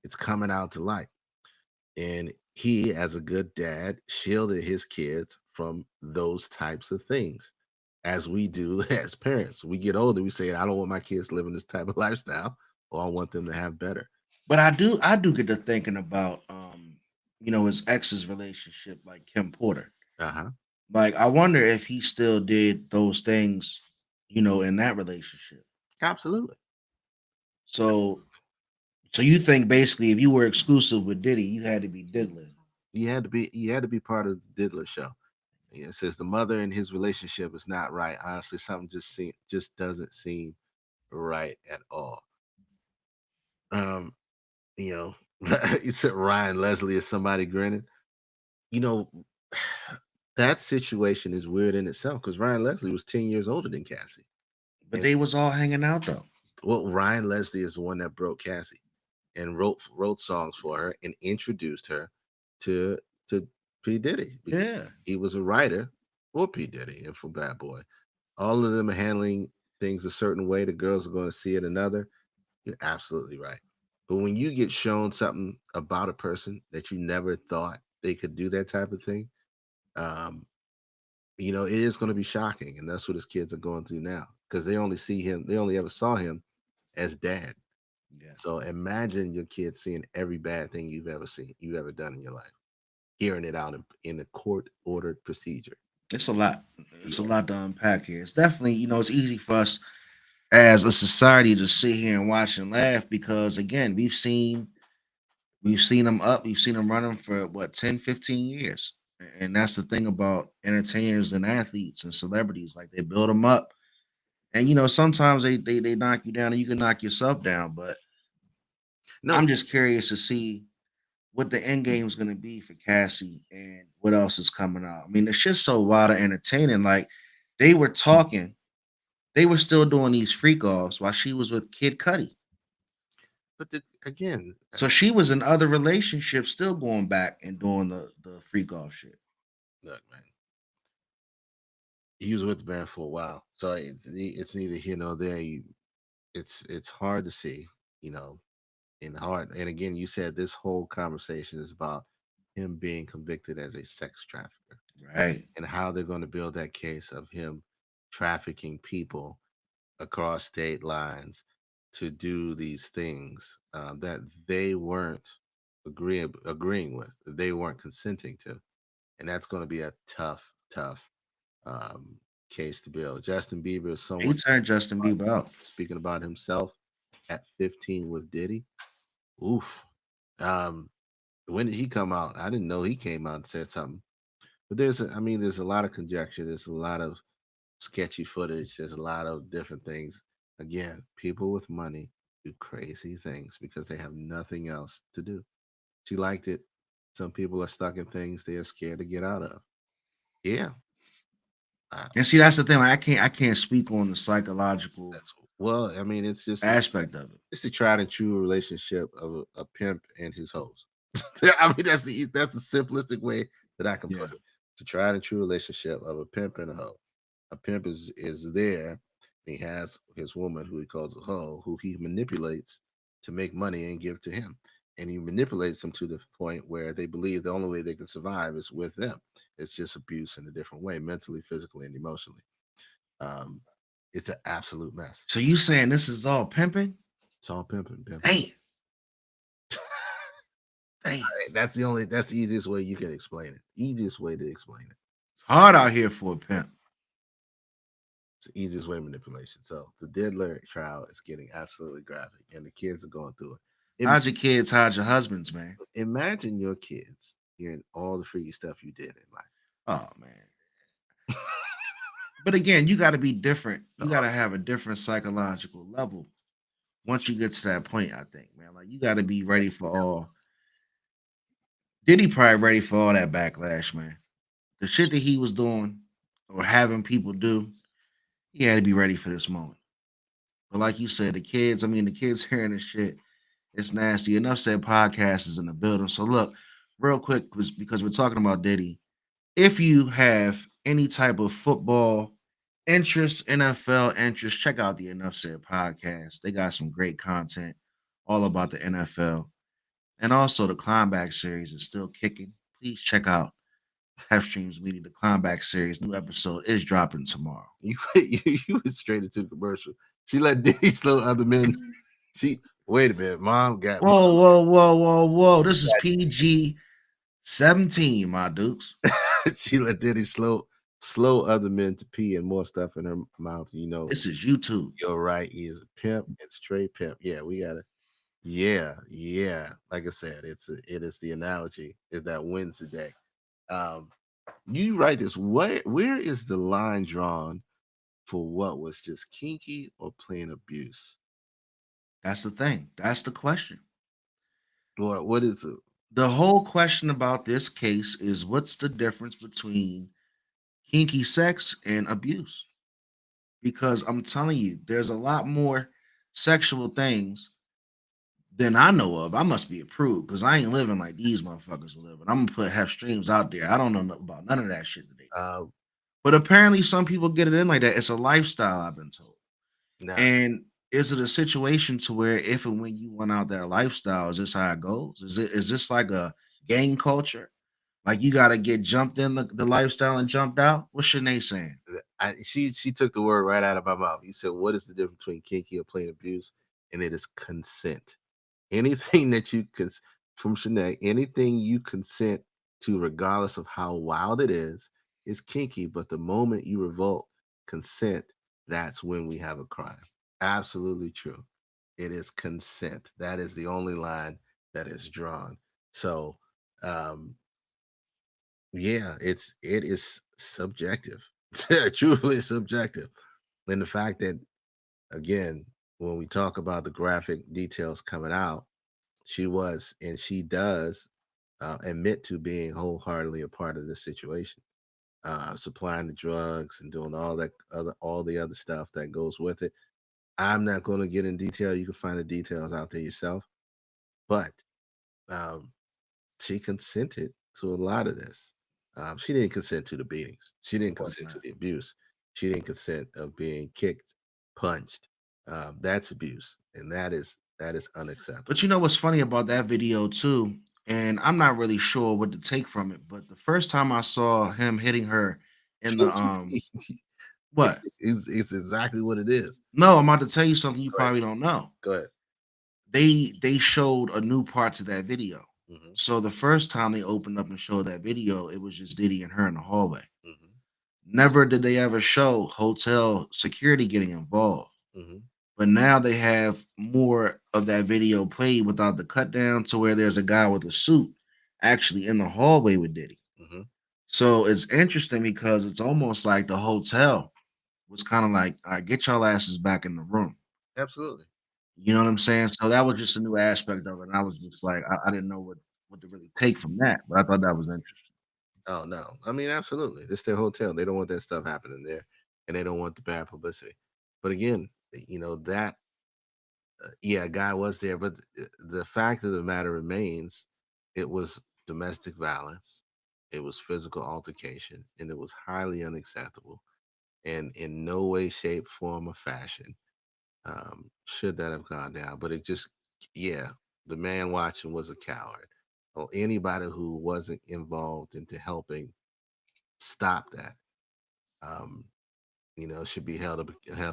It's coming out to light. And he, as a good dad, shielded his kids from those types of things. As we do as parents, we get older, we say, I don't want my kids living this type of lifestyle, or I want them to have better. But I do get to thinking about his ex's relationship, like Kim Porter. Uh-huh. Like I wonder if he still did those things, in that relationship. Absolutely. So so you think basically if you were exclusive with Diddy, you had to be diddling. You had to be part of the Diddler show. Yeah, it says the mother and his relationship is not right. Honestly, something just doesn't seem right at all. Um, you know, you said Ryan Leslie is somebody grinning. You know, that situation is weird in itself because Ryan Leslie was 10 years older than Cassie. But And they was all hanging out though. well, Ryan Leslie is the one that broke Cassie and wrote songs for her and introduced her to to P. Diddy Yeah. because he was a writer for P. Diddy and for Bad Boy. All of them are handling things a certain way. The girls are going to see it another. You're absolutely right. But when you get shown something about a person that you never thought they could do that type of thing, um, it is going to be shocking, and that's what his kids are going through now because they only ever saw him as dad. Yeah. So imagine your kids seeing every bad thing you've ever done in your life, hearing it out in a court ordered procedure. It's a lot. It's a Yeah. lot to unpack here. It's definitely, it's easy for us as a society to sit here and watch and laugh because again, we've seen them up, we've seen them running for what 10, 15 years. And that's the thing about entertainers and athletes and celebrities. Like they build them up. And sometimes they knock you down and you can knock yourself down. But No, I'm just curious to see what the end game is gonna be for Cassie and what else is coming out. I mean, it's just so wild and entertaining. Like they were talking, they were still doing these freak offs while she was with Kid Cudi. but again, So she was in other relationships, still going back and doing the freak off shit. look, man, he was with the band for a while, so it's neither here nor there. It's hard to see, you know, and hard. And again, you said this whole conversation is about him being convicted as a sex trafficker Right. and how they're going to build that case of him trafficking people across state lines to do these things that they weren't agreeing with, they weren't consenting to, and that's going to be a tough um, case to build. Justin Bieber is He someone turned Justin Bieber out. speaking about himself at 15 with Diddy. Oof. Um, when did he come out? I didn't know he came out and said something. But there's a lot of conjecture. There's a lot of sketchy footage. There's a lot of different things. Again, people with money do crazy things because they have nothing else to do. She liked it. Some people are stuck in things they are scared to get out of. Yeah, uh, And see, that's the thing. Like, I can't speak on the psychological that's well. I mean, it's just aspect of it. it's the tried and true relationship of a pimp and his hoes. I mean, that's the simplistic way that I can Yeah. put it. The tried and true relationship of a pimp and a hoe. A pimp is there. He has his woman who he calls a hoe, who he manipulates to make money and give to him. and he manipulates them to the point where they believe the only way they can survive is with them. It's just abuse in a different way, mentally, physically, and emotionally. Um, it's an absolute mess. So you saying this is all pimping? It's all pimping, pimping. Damn, damn. That's the easiest way you can explain it. Easiest way to explain it. It's hard out here for a pimp. It's the easiest way of manipulation. So the Diddler trial is getting absolutely graphic, and the kids are going through it. Hide your kids, hide your husbands, man. Imagine your kids hearing all the freaky stuff you did in life. Oh man. But again, you got to be different. The You got to have a different psychological level once you get to that point. I think, man, like you got to be ready for all. Diddy probably ready for all that backlash, man. The shit that he was doing or having people do, he had to be ready for this moment. But like you said, the kids, I mean, the kids hearing this shit, it's nasty. Enough said podcast is in the building. So look, real quick, because we're talking about Diddy. If you have any type of football interest, NFL interest, check out the Enough Said podcast. They got some great content all about the NFL. And also the Climbback series is still kicking. Please check out Half Streams Media, the Climbback series. New episode is dropping tomorrow. you went straight into the commercial. She let Diddy slow other men. She wait a minute, mom got Whoa, whoa, whoa, whoa, whoa. This is PG 17, my dukes. she let Diddy slow other men to pee and more stuff in her mouth. You know, This is YouTube. you're right. He is a pimp and straight pimp. Yeah, we gotta. Yeah, yeah. Like I said, it is the analogy is that wins the day. Um, you write this. Where is the line drawn for what was just kinky or plain abuse? That's the thing. That's the question. Or what is it? The whole question about this case is what's the difference between kinky sex and abuse? Because I'm telling you, there's a lot more sexual things than I know of. I must be approved because I ain't living like these motherfuckers are living. I'm gonna put half streams out there. I don't know about none of that shit today. Uh, But apparently, some people get it in like that. It's a lifestyle, I've been told. nah, And is it a situation to where if and when you want out that lifestyle, is this how it goes? Is this like a gang culture? Like you gotta get jumped in the lifestyle and jumped out? What's Shanae saying? she took the word right out of my mouth. You said, "What is the difference between kinky or plain abuse?" And it is consent. Anything that you from Shanae, anything you consent to, regardless of how wild it is kinky. But the moment you revolt consent, that's when we have a crime. Absolutely true. It is consent. That is the only line that is drawn. So, um, yeah, it is subjective. Truly subjective. And the fact that again, when we talk about the graphic details coming out, she was and she does admit to being wholeheartedly a part of this situation, supplying the drugs and doing all the other stuff that goes with it. I'm not going to get in detail. You can find the details out there yourself. But um, she consented to a lot of this. She didn't consent to the beatings. She Of didn't course consent to not. the abuse. She didn't consent of being kicked, punched. That's abuse, and that is unacceptable. But you know what's funny about that video too? And I'm not really sure what to take from it, but the first time I saw him hitting her in the what? It's exactly what it is. No, I'm about to tell you something you Go ahead. probably don't know. Go ahead. They showed a new part to that video. Hmm. So the first time they opened up and showed that video, it was just Diddy and her in the hallway. Hmm. Never did they ever show hotel security getting involved. Hmm. But now they have more of that video played without the cut down to where there's a guy with a suit actually in the hallway with Diddy. Hmm. So it's interesting because it's almost like the hotel was kind of like, all right, get y'all asses back in the room. Absolutely. You know what I'm saying? So that was just a new aspect of it. And I was just like, I didn't know what to really take from that, but I thought that was interesting. Oh no. I mean, absolutely. It's their hotel. They don't want that stuff happening there, and they don't want the bad publicity. But again, that yeah, guy was there, but the fact of the matter remains, it was domestic violence, it was physical altercation, and it was highly unacceptable. And in no way, shape, form, or fashion should that have gone down. But it just, yeah. The man watching was a coward. Or anybody who wasn't involved into helping stop that, um, should be held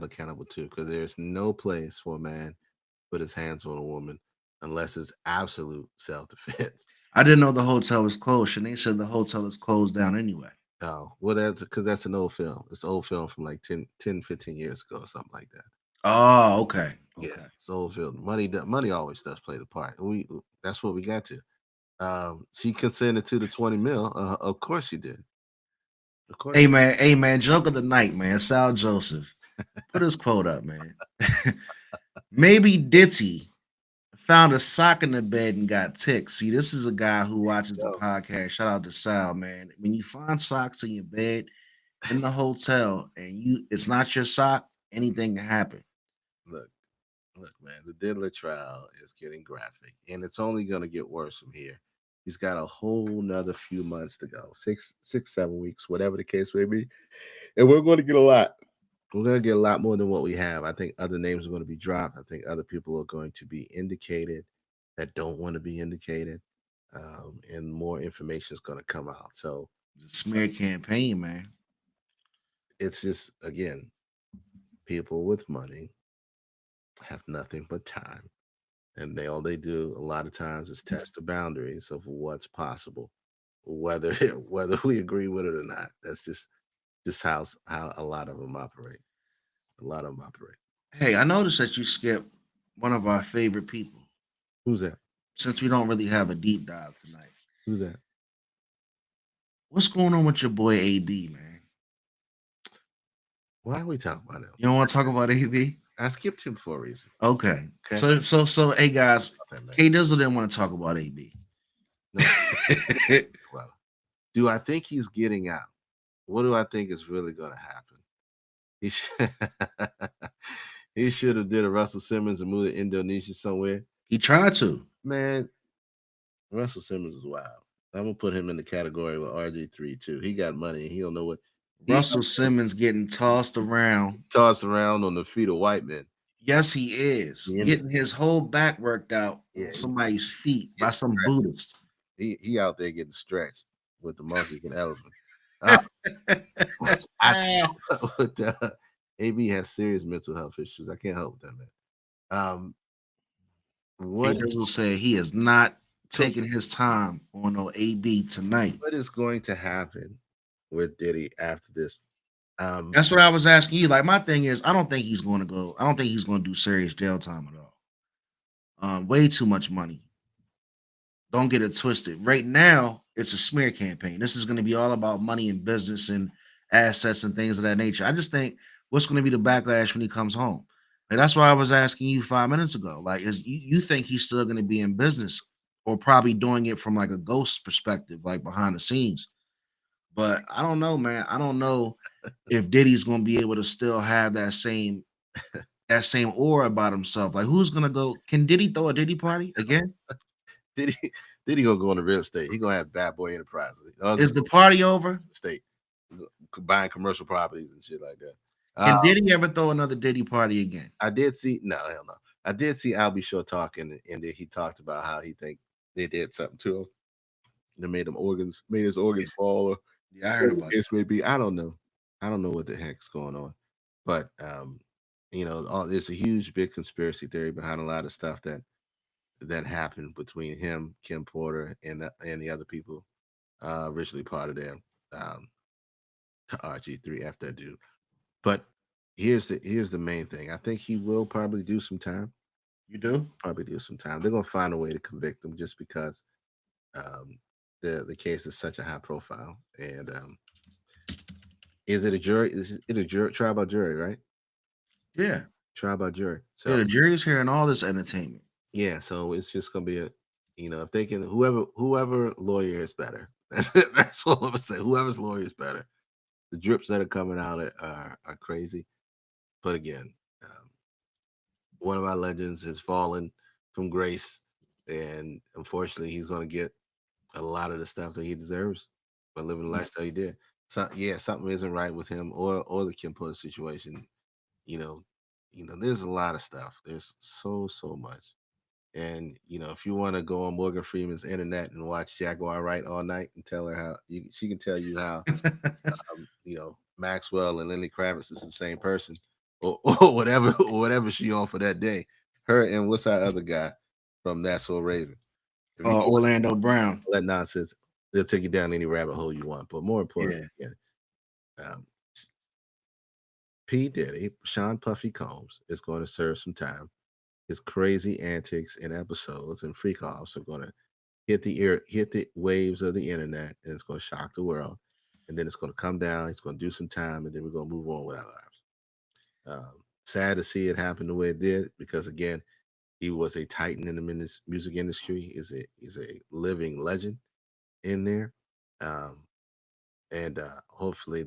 accountable too. Because there's no place for a man put his hands on a woman unless it's absolute self defense. I didn't know the hotel was closed. Shanae said the hotel is closed down anyway. Oh, well, that's because that's an old film. It's an old film from like 10, 15 years ago or something like that. Oh, okay. Yeah, Okay. it's old film. Money always does play the part. That's what we got to. She consented to the 20 mil. Of course she did. Of course. Hey man, joke of the night, man. Sal Joseph. Put his quote up, man. Maybe Ditty found a sock in the bed and got ticked. See, this is a guy who watches the Yo, podcast. Shout out to Sal, man. When you find socks in your bed in the hotel and it's not your sock, anything can happen. look, look, man. The Diddler trial is getting graphic, and it's only going to get worse from here. He's got a whole nother few months to go, 7 weeks, whatever the case may be, and we're going to get a lot. We're going to get a lot more than what we have. I think other names are going to be dropped. I think other people are going to be indicated that don't want to be indicated, and more information is going to come out. So It's a smear campaign, man. it's just, again, people with money have nothing but time, and all they do a lot of times is test the boundaries of what's possible, whether whether we agree with it or not. That's just how a lot of them operate. A lot of them operate. Hey, I noticed that you skipped one of our favorite people Who's that? since we don't really have a deep dive tonight. Who's that? What's going on with your boy AB, man? Why are we talking about him? You don't want to talk about AB? I skipped him for a reason. Okay. Okay. So hey guys, About that man. K Dizzle didn't want to talk about AB. No. Well, do I think he's getting out? What do I think is really going to happen? He should, he should have did a Russell Simmons and moved to Indonesia somewhere. He tried to. Man, Russell Simmons is wild. I'm gonna put him in the category with RG3 too. He got money and he don't know what he Russell Simmons getting tossed around. tossed around on the feet of white men. Yes, he is. He in- Getting his whole back worked out Yeah, on somebody's feet by some Buddhist. He out there getting stretched with the monkeys and elephants. Uh, I with, AB has serious mental health issues. I can't help with that, man. Um, K what Dizzle said he is not taking his time on no AB tonight. what is going to happen with Diddy after this? That's what I was asking you. Like, my thing is, I don't think he's going to go. I don't think he's going to do serious jail time at all. Way too much money. Don't get it twisted. Right now, it's a smear campaign. This is going to be all about money and business and assets and things of that nature. I just think what's going to be the backlash when he comes home. And that's why I was asking you 5 minutes ago. Like, is you think he's still going to be in business or probably doing it from like a ghost perspective, like behind the scenes? But I don't know, man. I don't know if Diddy's going to be able to still have that same aura about himself. Like, who's going to go? Can Diddy throw a Diddy party again? Diddy Diddy gonna go into real estate. He gonna have Bad Boy Enterprises. Is the party over? Estate, buying commercial properties and shit like that. Can Diddy ever throw another Diddy party again? I did see no, hell no. I did see Albie Shaw talking, and then he talked about how he think they did something to him. They made his organs fall, or Yeah, I heard whatever about the that. case may be. I don't know. I don't know what the heck's going on, but there's a huge, big conspiracy theory behind a lot of stuff that happened between him, Kim Porter, and the other people originally part of their um, RG3 after that dude. But here's the main thing. I think he will probably do some time. You do? Probably do some time. They're gonna find a way to convict him just because um, the case is such a high profile. And is it a jury? Is it a jury? Trial by jury, right? Yeah. Trial by jury. Yeah, So the jury's hearing all this entertainment. yeah, so it's just gonna be if they can, whoever lawyer is better. That's it. That's what I'm gonna say. Whoever's lawyer is better. The drips that are coming out are crazy. But again, one of our legends has fallen from grace, and unfortunately, he's going to get a lot of the stuff that he deserves by living the lifestyle he did. So yeah, something isn't right with him or the Kim Porter situation. You know, there's a lot of stuff. There's so much. And if you want to go on Morgan Freeman's internet and watch Jaguar Wright all night and tell her she can tell you how Maxwell and Lenny Kravitz is the same person, or whatever she on for that day. Her and what's our other guy from That's So Raven. If you go Orlando Brown. all that nonsense, they'll take you down any rabbit hole you want. But more Yeah. importantly, um, P Diddy, Sean Puffy Combs is going to serve some time. His crazy antics and episodes and freak offs are going to hit the waves of the internet, and it's going to shock the world. And then it's going to come down. He's going to do some time, and then we're going to move on with our lives. Sad to see it happen the way it did, because again, he was a titan in the music industry. Is a living legend in there, um, and hopefully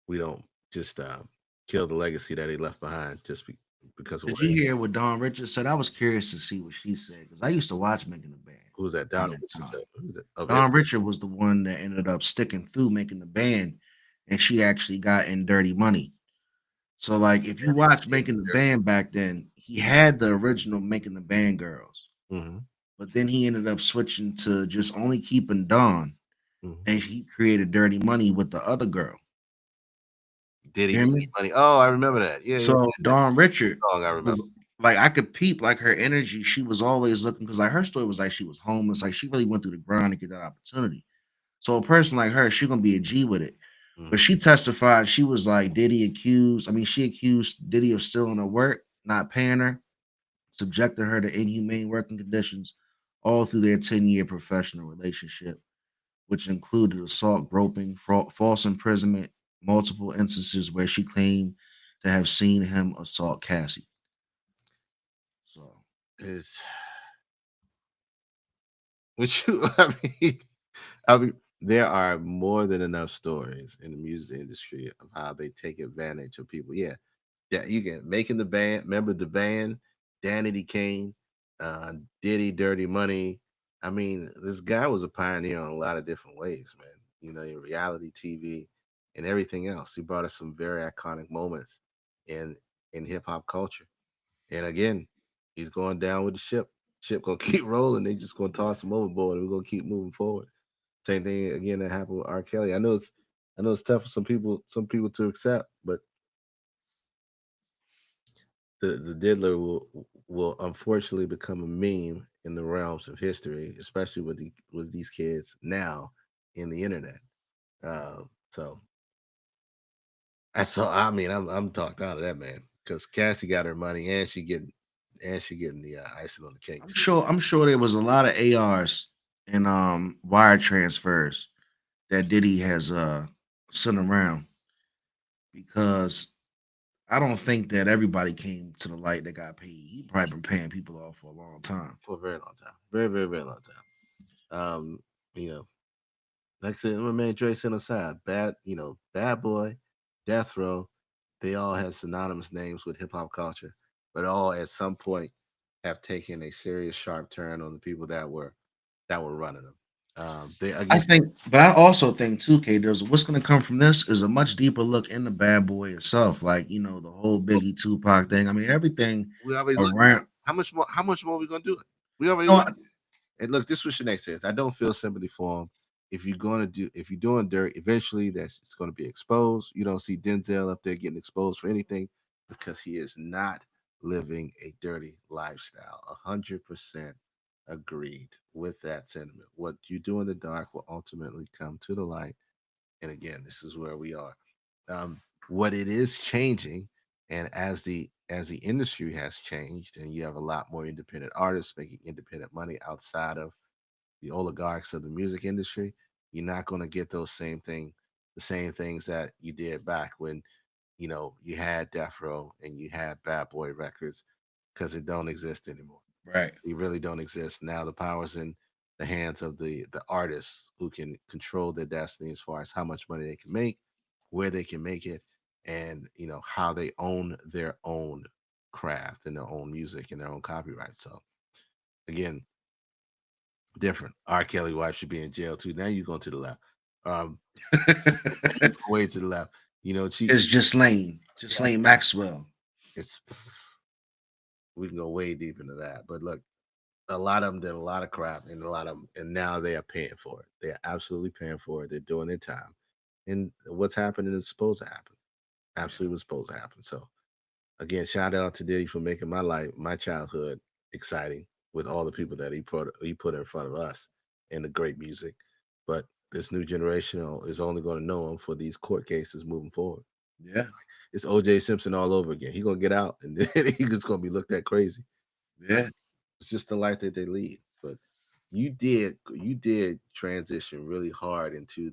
we don't just kill the legacy that he left behind just because of Did what. you hear what Dawn Richards said? I was curious to see what she said because I used to watch Making the Band Who's that? around Donald? that time. Who's that? Okay. Dawn Richard was the one that ended up sticking through Making the Band, and she actually got in Dirty Money. So, like, if you watch Making the Band back then, he had the original Making the Band girls, Mm-hmm. but then he ended up switching to just only keeping Dawn, Mm-hmm. and he created Dirty Money with the other girl. Diddy You hear me? Money. Oh, I remember that. Yeah, yeah. So Dawn Richard Song I remember. was like I could peep like her energy. She was always looking because like her story was like she was homeless. Like she really went through the grind to get that opportunity. So a person like her, she gonna be a G with it. But Mm-hmm. she testified she was like Diddy accused. I mean, she accused Diddy of stealing her work, not paying her, subjecting her to inhumane working conditions, all through their 10-year professional relationship, which included assault, groping, false imprisonment, multiple instances where she claimed to have seen him assault Cassie. So Is which you I mean there are more than enough stories in the music industry of how they take advantage of people. Yeah. Yeah, you can Making the Band. Remember the band, Danity Kane, Diddy, Dirty Money. I mean, this guy was a pioneer in a lot of different ways, man. In reality TV and everything else. He brought us some very iconic moments in in hip hop culture. And again, he's going down with the ship. Ship gonna keep rolling. They just gonna toss him overboard, and we're gonna keep moving forward. Same thing again that happened with R. Kelly. I know it's tough for some people to accept, but the diddler will unfortunately become a meme in the realms of history, especially with these kids now in the internet. So I mean I'm talked out of that, man, because Cassie got her money, and she getting the icing on the cake too. I'm sure there was a lot of ARs and wire transfers that Diddy has sent around because I don't think that everybody came to the light that got paid. He probably been paying people off for a long time. For a very long time, very very very long time. You know, like I said, my man Dre sent aside Bad Boy, Death Row. They all have synonymous names with hip hop culture, but all at some point have taken a serious sharp turn on the people that were running them. They I again think, but I also think too, K. There's what's going to come from this is a much deeper look into Bad Boy itself. Like the whole Biggie Tupac thing. I mean, everything we already looked at it. around. How much more are we gonna do it? We already No, looked. And look, this is what Shanae says. I don't feel sympathy for him. If you're doing dirt, eventually that's it's going to be exposed. You don't see Denzel up there getting exposed for anything because he is not living a dirty lifestyle. 100% agreed with that sentiment. What you do in the dark will ultimately come to the light. And again, this is where we are. What it is changing, and as the industry has changed, and you have a lot more independent artists making independent money outside of the oligarchs of the music industry, you're not going to get the same things that you did back when you had Death Row and you had Bad Boy Records, because it don't exist anymore. right. They really don't exist now. The power's in the hands of the artists who can control their destiny as far as how much money they can make, where they can make it, and how they own their own craft and their own music and their own copyright. So again, different. R. Kelly wife should be in jail too. Now you're going to the left. Um, way to the left. She It's just Lane yeah, Maxwell. it's We can go way deep into that. But look, a lot of them did a lot of crap, and a lot of them, and now they are paying for it. They are absolutely paying for it. They're doing their time, and what's happening is supposed to happen. Yeah. Absolutely was supposed to happen. So again, shout out to Diddy for making my life, my childhood, exciting with all the people that he put in front of us and the great music. But this new generation is only going to know him for these court cases moving forward. Yeah. It's OJ Simpson all over again. He gonna get out, and then he's just gonna be looked at crazy. Yeah. It's just the life that they lead. But you did transition really hard into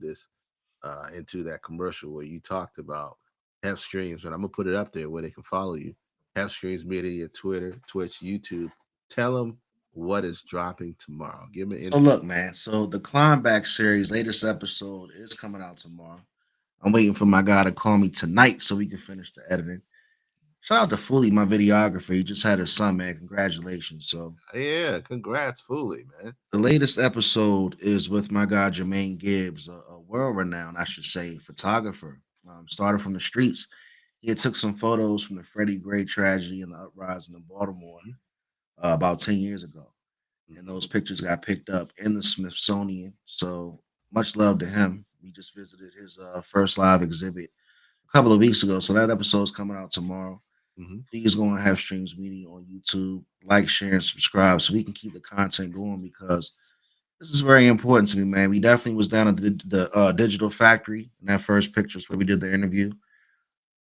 that commercial where you talked about F Streams, and I'm gonna put it up there where they can follow you. F Streams Media, Twitter, Twitch, YouTube. Tell them what is dropping tomorrow. Give them an So look, man. So the Climb Back series latest episode is coming out tomorrow. I'm waiting for my guy to call me tonight so we can finish the editing. Shout out to Fully, my videographer. He just had his son, man. Congratulations. So yeah, congrats, Fully, man. the latest episode is with my guy Jermaine Gibbs, a world-renowned, I should say, photographer. Started from the streets. He had took some photos from the Freddie Gray tragedy and the uprising in Baltimore about 10 years ago. And those pictures got picked up in the Smithsonian. So much love to him. We just visited his first live exhibit a couple of weeks ago. So that episode's coming out tomorrow. Mm-hmm. Please go and have Streams Media on YouTube. Like, share, and subscribe so we can keep the content going because this is very important to me, man. We definitely was down at the Digital Factory in that first pictures where we did the interview.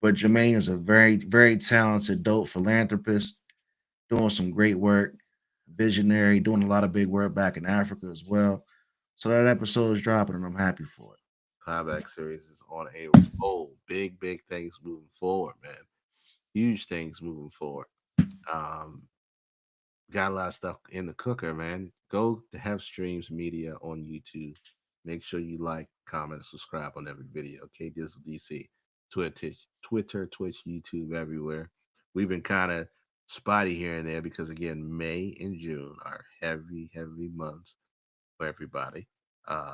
But Jermaine is a very, very talented, dope philanthropist doing some great work, visionary, doing a lot of big work back in Africa as well. So that episode is dropping, and I'm happy for it. Playback series is on a roll. Big, big things moving forward, man. Huge things moving forward. Got a lot of stuff in the cooker, man. Go to Have Streams Media on YouTube. Make sure you like, comment, and subscribe on every video. Okay, Dizzle DC, Twitter, Twitch, YouTube, everywhere. We've been kind of spotty here and there because again, May and June are heavy, heavy months for everybody,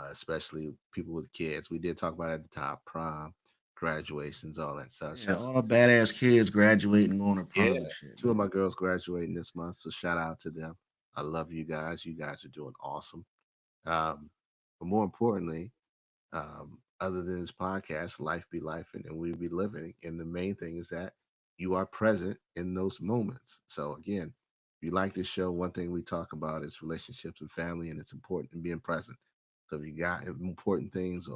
especially people with kids. We did talk about it at the top, prom, graduations, all that such. Yeah, all the badass kids graduating, going to prom Yeah, and shit. two of my girls graduating this month, so shout out to them. I love you guys. You guys are doing awesome. But more importantly, other than this podcast, life be life, and we be living. And the main thing is that you are present in those moments. So again, if you like this show, one thing we talk about is relationships and family, and it's important in being present. So if you got important things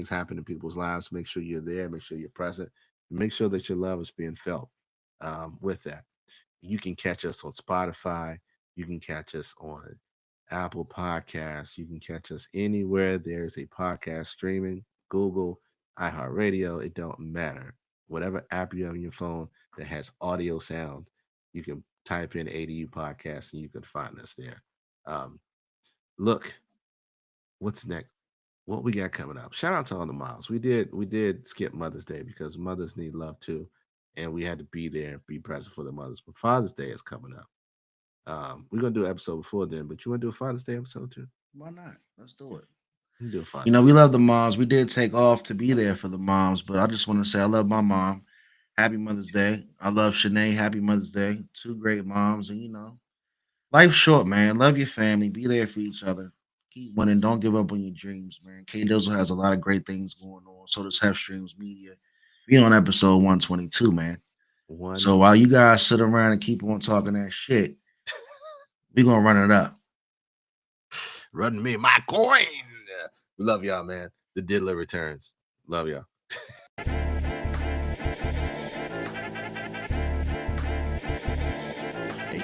happen in people's lives, make sure you're there, make sure you're present, and make sure that your love is being felt with that. You can catch us on Spotify. You can catch us on Apple Podcasts. You can catch us anywhere there's a podcast streaming, Google, iHeartRadio. It don't matter. Whatever app you have on your phone that has audio sound, you can type in ADU podcast and you can find us there. Look, what's next? What we got coming up? Shout out to all the moms. We did skip Mother's Day because mothers need love too, and we had to be there and be present for the mothers. But Father's Day is coming up. We're gonna do an episode before then, but you want to do a Father's Day episode too? Why not? Let's do it. We can do a Father's You know, we love the moms. We did take off to be there for the moms, but I just want to say I love my mom. Happy Mother's Day. I love Shanae. Happy Mother's Day. Two great moms, and you know, life's short, man. Love your family. Be there for each other. Keep winning. Don't give up on your dreams, man. K Dizzle has a lot of great things going on. So does Have Streams Media. We on episode 122, man. one. So while you guys sit around and keep on talking that shit, we gonna run it up. Run me my coin. We love y'all, man. The Diddler returns. Love y'all.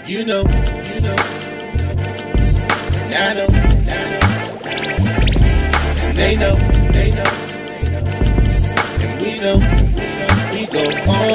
You know, and I know, and they know, 'cause we know, we go on.